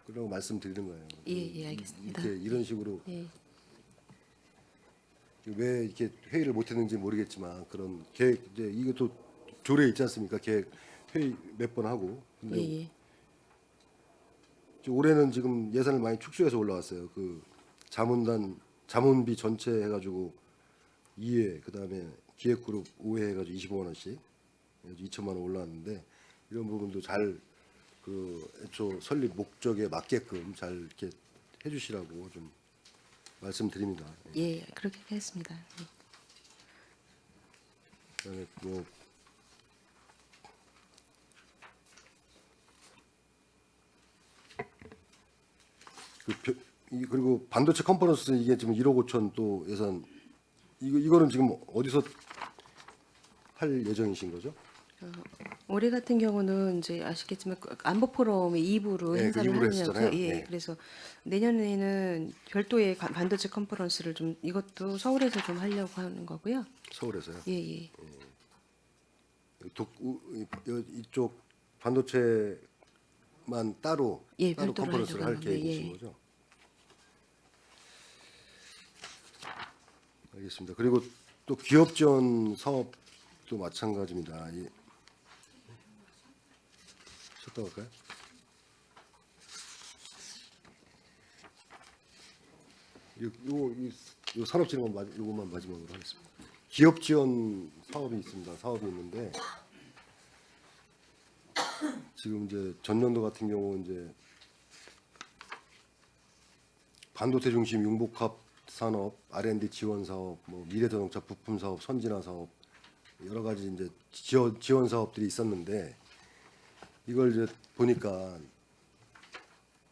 [SPEAKER 2] 그런 말씀드리는 거예요.
[SPEAKER 5] 예, 예, 알겠습니다.
[SPEAKER 2] 이렇게 이런 식으로
[SPEAKER 5] 예.
[SPEAKER 2] 왜 이렇게 회의를 못했는지 모르겠지만 그런 계획 이제 이것도 조례 있지 않습니까? 계획 회의 몇 번 하고 근데
[SPEAKER 5] 예, 예.
[SPEAKER 2] 올해는 지금 예산을 많이 축소해서 올라왔어요. 그 자문비 전체 해가지고 2회, 그다음에 기획그룹 5회 해가지고 25만 원씩 2천만 원 올라왔는데 이런 부분도 잘 그 애초 설립 목적에 맞게끔 잘 이렇게 해주시라고 좀 말씀드립니다.
[SPEAKER 5] 예, 그렇게 하겠습니다. 예.
[SPEAKER 2] 그다음에 뭐 그리고 반도체 컨퍼런스 이게 지금 1억 5천 또 예산 이거는 지금 어디서 할 예정이신 거죠?
[SPEAKER 5] 올해 같은 경우는 이제 아시겠지만 그 안보 포럼의 2부로
[SPEAKER 2] 네, 그
[SPEAKER 5] 행사를
[SPEAKER 2] 2부로
[SPEAKER 5] 하느냐고
[SPEAKER 2] 했었잖아요.
[SPEAKER 5] 예,
[SPEAKER 2] 네.
[SPEAKER 5] 그래서 내년에는 별도의 반도체 컨퍼런스를 좀 이것도 서울에서 좀 하려고 하는 거고요.
[SPEAKER 2] 서울에서요.
[SPEAKER 5] 예, 예.
[SPEAKER 2] 이쪽 반도체만 따로
[SPEAKER 5] 예,
[SPEAKER 2] 따로
[SPEAKER 5] 별도로
[SPEAKER 2] 컨퍼런스를 할
[SPEAKER 5] 하려고 하는데,
[SPEAKER 2] 계획이신
[SPEAKER 5] 예.
[SPEAKER 2] 거죠? 알겠습니다. 그리고 또 기업 지원 사업도 마찬가지입니다. 쉬었다 갈까요? 요 산업진흥원 요것만 마지막으로 하겠습니다. 기업 지원 사업이 있습니다. 사업이 있는데 지금 이제 전년도 같은 경우 이제 반도체 중심 융복합 산업, R&D 지원 사업, 뭐 미래자동차 부품 사업, 선진화 사업 여러 가지 이제 지원 사업들이 있었는데 이걸 이제 보니까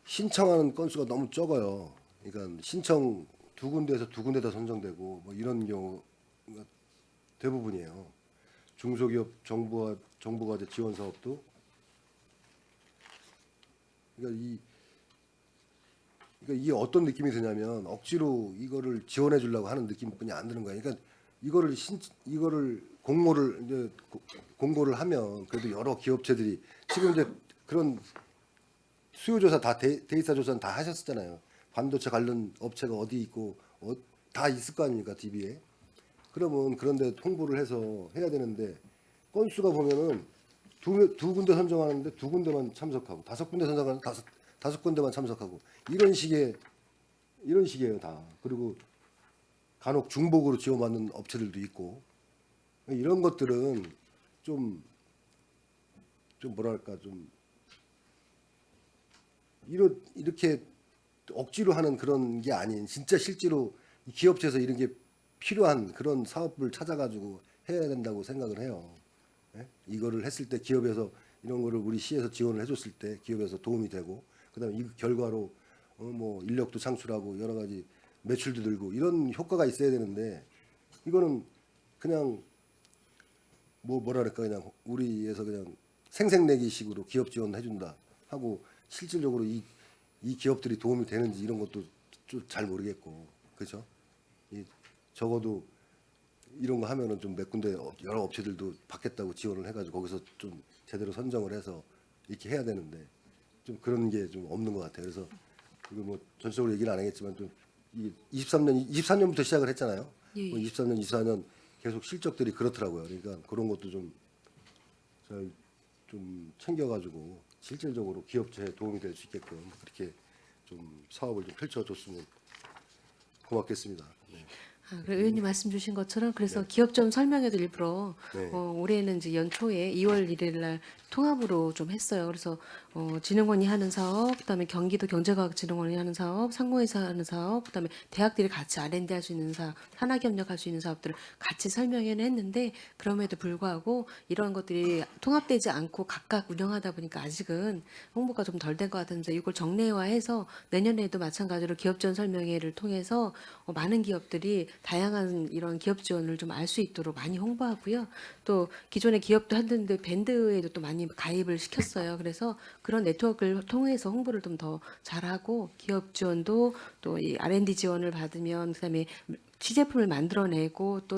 [SPEAKER 2] 신청하는 건수가 너무 적어요. 그러니까 신청 두 군데에서 두 군데다 선정되고 뭐 이런 경우가 대부분이에요. 중소기업 정부가 이제 지원 사업도 그러니까 이게 어떤 느낌이 드냐면 억지로 이거를 지원해 주려고 하는 느낌뿐이 안 드는 거예요. 그러니까 이거를 공고를 하면 그래도 여러 기업체들이 지금 이제 그런 수요 조사 다 데이터 조사는 다 하셨었잖아요. 반도체 관련 업체가 어디 있고 다 있을 거 아닙니까 DB에. 그러면 그런데 홍보를 해서 해야 되는데 건수가 보면은 두 군데 선정하는데 두 군데만 참석하고 다섯 군데 선정하는 다섯 군데만 참석하고 이런 식이에요 다. 그리고 간혹 중복으로 지원받는 업체들도 있고 이런 것들은 좀 뭐랄까 좀 이렇게 억지로 하는 그런 게 아닌 진짜 실제로 이 기업체에서 이런 게 필요한 그런 사업을 찾아가지고 해야 된다고 생각을 해요. 예? 이거를 했을 때 기업에서 이런 거를 우리 시에서 지원을 해줬을 때 기업에서 도움이 되고 그다음에 이 결과로 뭐 인력도 창출하고 여러 가지 매출도 늘고 이런 효과가 있어야 되는데 이거는 그냥 뭐랄까 그냥 우리에서 그냥 생색내기식으로 기업 지원해준다 하고 실질적으로 이 기업들이 도움이 되는지 이런 것도 좀 잘 모르겠고 그렇죠? 적어도 이런 거 하면은 좀 몇 군데 여러 업체들도 받겠다고 지원을 해가지고 거기서 좀 제대로 선정을 해서 이렇게 해야 되는데 좀 그런 게 좀 없는 것 같아요. 그래서 이거 뭐 전적으로 얘기는 안 하겠지만 좀 23년부터 시작을 했잖아요.
[SPEAKER 5] 예, 예.
[SPEAKER 2] 23년, 24년 계속 실적들이 그렇더라고요. 그러니까 그런 것도 좀 잘 좀 챙겨가지고 실질적으로 기업체에 도움이 될 수 있게끔 그렇게 좀 사업을 좀 펼쳐줬으면 고맙겠습니다. 네.
[SPEAKER 5] 그래, 의원님 말씀 주신 것처럼 그래서 기업 좀 설명회도 일부러
[SPEAKER 2] 네.
[SPEAKER 5] 올해는 이제 연초에 2월 1일 날 통합으로 좀 했어요. 그래서 진흥원이 하는 사업, 그다음에 경기도 경제과학진흥원이 하는 사업, 상무에서 하는 사업, 그다음에 대학들이 같이 R&D 할 수 있는 사업, 산학협력 할 수 있는 사업들을 같이 설명회는 했는데 그럼에도 불구하고 이런 것들이 통합되지 않고 각각 운영하다 보니까 아직은 홍보가 좀 덜 된 것 같은데 이걸 정례화해서 내년에도 마찬가지로 기업 지원 설명회를 통해서 많은 기업들이 다양한 이런 기업 지원을 좀 알 수 있도록 많이 홍보하고요. 또 기존의 기업도 했는데 밴드에도 또 많이 가입을 시켰어요. 그래서 그런 네트워크를 통해서 홍보를 좀 더 잘하고 기업 지원도 또 이 R&D 지원을 받으면 그다음에 시제품을 만들어내고 또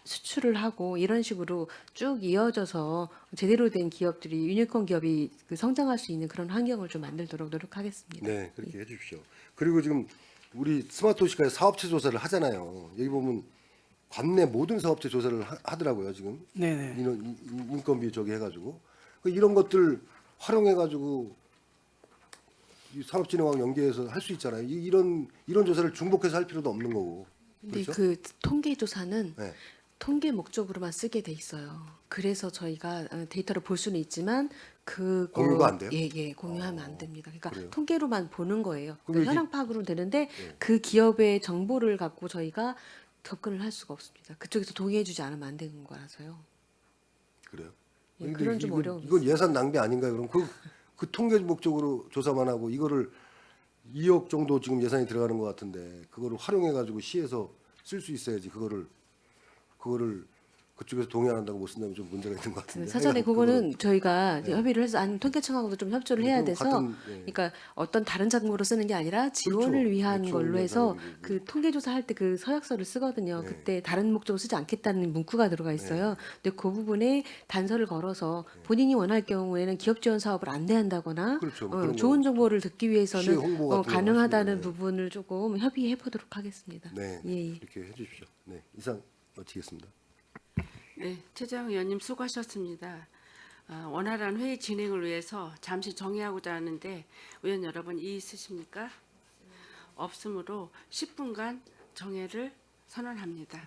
[SPEAKER 5] 수출을 하고 이런 식으로 쭉 이어져서 제대로 된 기업들이 유니콘 기업이 성장할 수 있는 그런 환경을 좀 만들도록 노력하겠습니다.
[SPEAKER 2] 네, 그렇게 해주십시오. 그리고 지금 우리 스마트 도시가에 사업체 조사를 하잖아요. 여기 보면 관내 모든 사업체 조사를 하더라고요. 지금
[SPEAKER 6] 네네.
[SPEAKER 2] 인건비 저기 해가지고 이런 것들 활용해가지고 이 산업진흥원 연계해서 할 수 있잖아요. 이런 조사를 중복해서 할 필요도 없는 거고
[SPEAKER 5] 근데
[SPEAKER 2] 그렇죠?
[SPEAKER 5] 그 통계 조사는
[SPEAKER 2] 네.
[SPEAKER 5] 통계 목적으로만 쓰게 돼 있어요. 그래서 저희가 데이터를 볼 수는 있지만 그거
[SPEAKER 2] 공유가 안 돼요?
[SPEAKER 5] 예, 공유하면 안 됩니다. 그러니까
[SPEAKER 2] 그래요?
[SPEAKER 5] 통계로만 보는 거예요.
[SPEAKER 2] 그럼
[SPEAKER 5] 그러니까
[SPEAKER 2] 이렇게-
[SPEAKER 5] 현황 파악으로는 되는데
[SPEAKER 2] 네.
[SPEAKER 5] 그 기업의 정보를 갖고 저희가 접근을 할 수가 없습니다. 그쪽에서 동의해주지 않으면 안 되는 거라서요.
[SPEAKER 2] 그래요?
[SPEAKER 5] 예,
[SPEAKER 2] 근데
[SPEAKER 5] 그런 좀 어려움이
[SPEAKER 2] 이건 예산 낭비 아닌가요? 그럼 그 통계 목적으로 조사만 하고 이거를 2억 정도 지금 예산이 들어가는 것 같은데 그거를 활용해 가지고 시에서 쓸 수 있어야지 그거를 그쪽에서 동의 안 한다고 못 쓴다면 좀 문제가 있는 것 같은데.
[SPEAKER 5] 사전에
[SPEAKER 2] 하여간
[SPEAKER 5] 그거는 저희가 이제 협의를 해서 아니면 통계청하고도 좀 협조를 해야
[SPEAKER 2] 그럼
[SPEAKER 5] 돼서
[SPEAKER 2] 같은, 예.
[SPEAKER 5] 그러니까 어떤 다른 작물로 쓰는 게 아니라 지원을
[SPEAKER 2] 그렇죠.
[SPEAKER 5] 위한
[SPEAKER 2] 네,
[SPEAKER 5] 걸로
[SPEAKER 2] 지원을
[SPEAKER 5] 해서
[SPEAKER 2] 위한
[SPEAKER 5] 그 통계조사할 때 그 서약서를 쓰거든요.
[SPEAKER 2] 네.
[SPEAKER 5] 그때 다른 목적으로 쓰지 않겠다는 문구가 들어가 있어요. 근데 그 부분에 단서를 걸어서 본인이 원할 경우에는 기업 지원 사업을 안내한다거나
[SPEAKER 2] 그렇죠. 뭐 그런
[SPEAKER 5] 좋은
[SPEAKER 2] 거.
[SPEAKER 5] 정보를 듣기
[SPEAKER 2] 시의
[SPEAKER 5] 위해서는
[SPEAKER 2] 홍보 같은 거
[SPEAKER 5] 가능하다는
[SPEAKER 2] 하시면, 네.
[SPEAKER 5] 부분을 조금 협의해 보도록 하겠습니다.
[SPEAKER 2] 네,
[SPEAKER 5] 예, 예.
[SPEAKER 2] 이렇게 해주십시오. 네, 이상 마치겠습니다.
[SPEAKER 1] 네, 최재형 의원님 수고하셨습니다. 원활한 회의 진행을 위해서 잠시 정의하고자 하는데 의원 여러분 이의 있으십니까? 없으므로 10분간 정회를 선언합니다.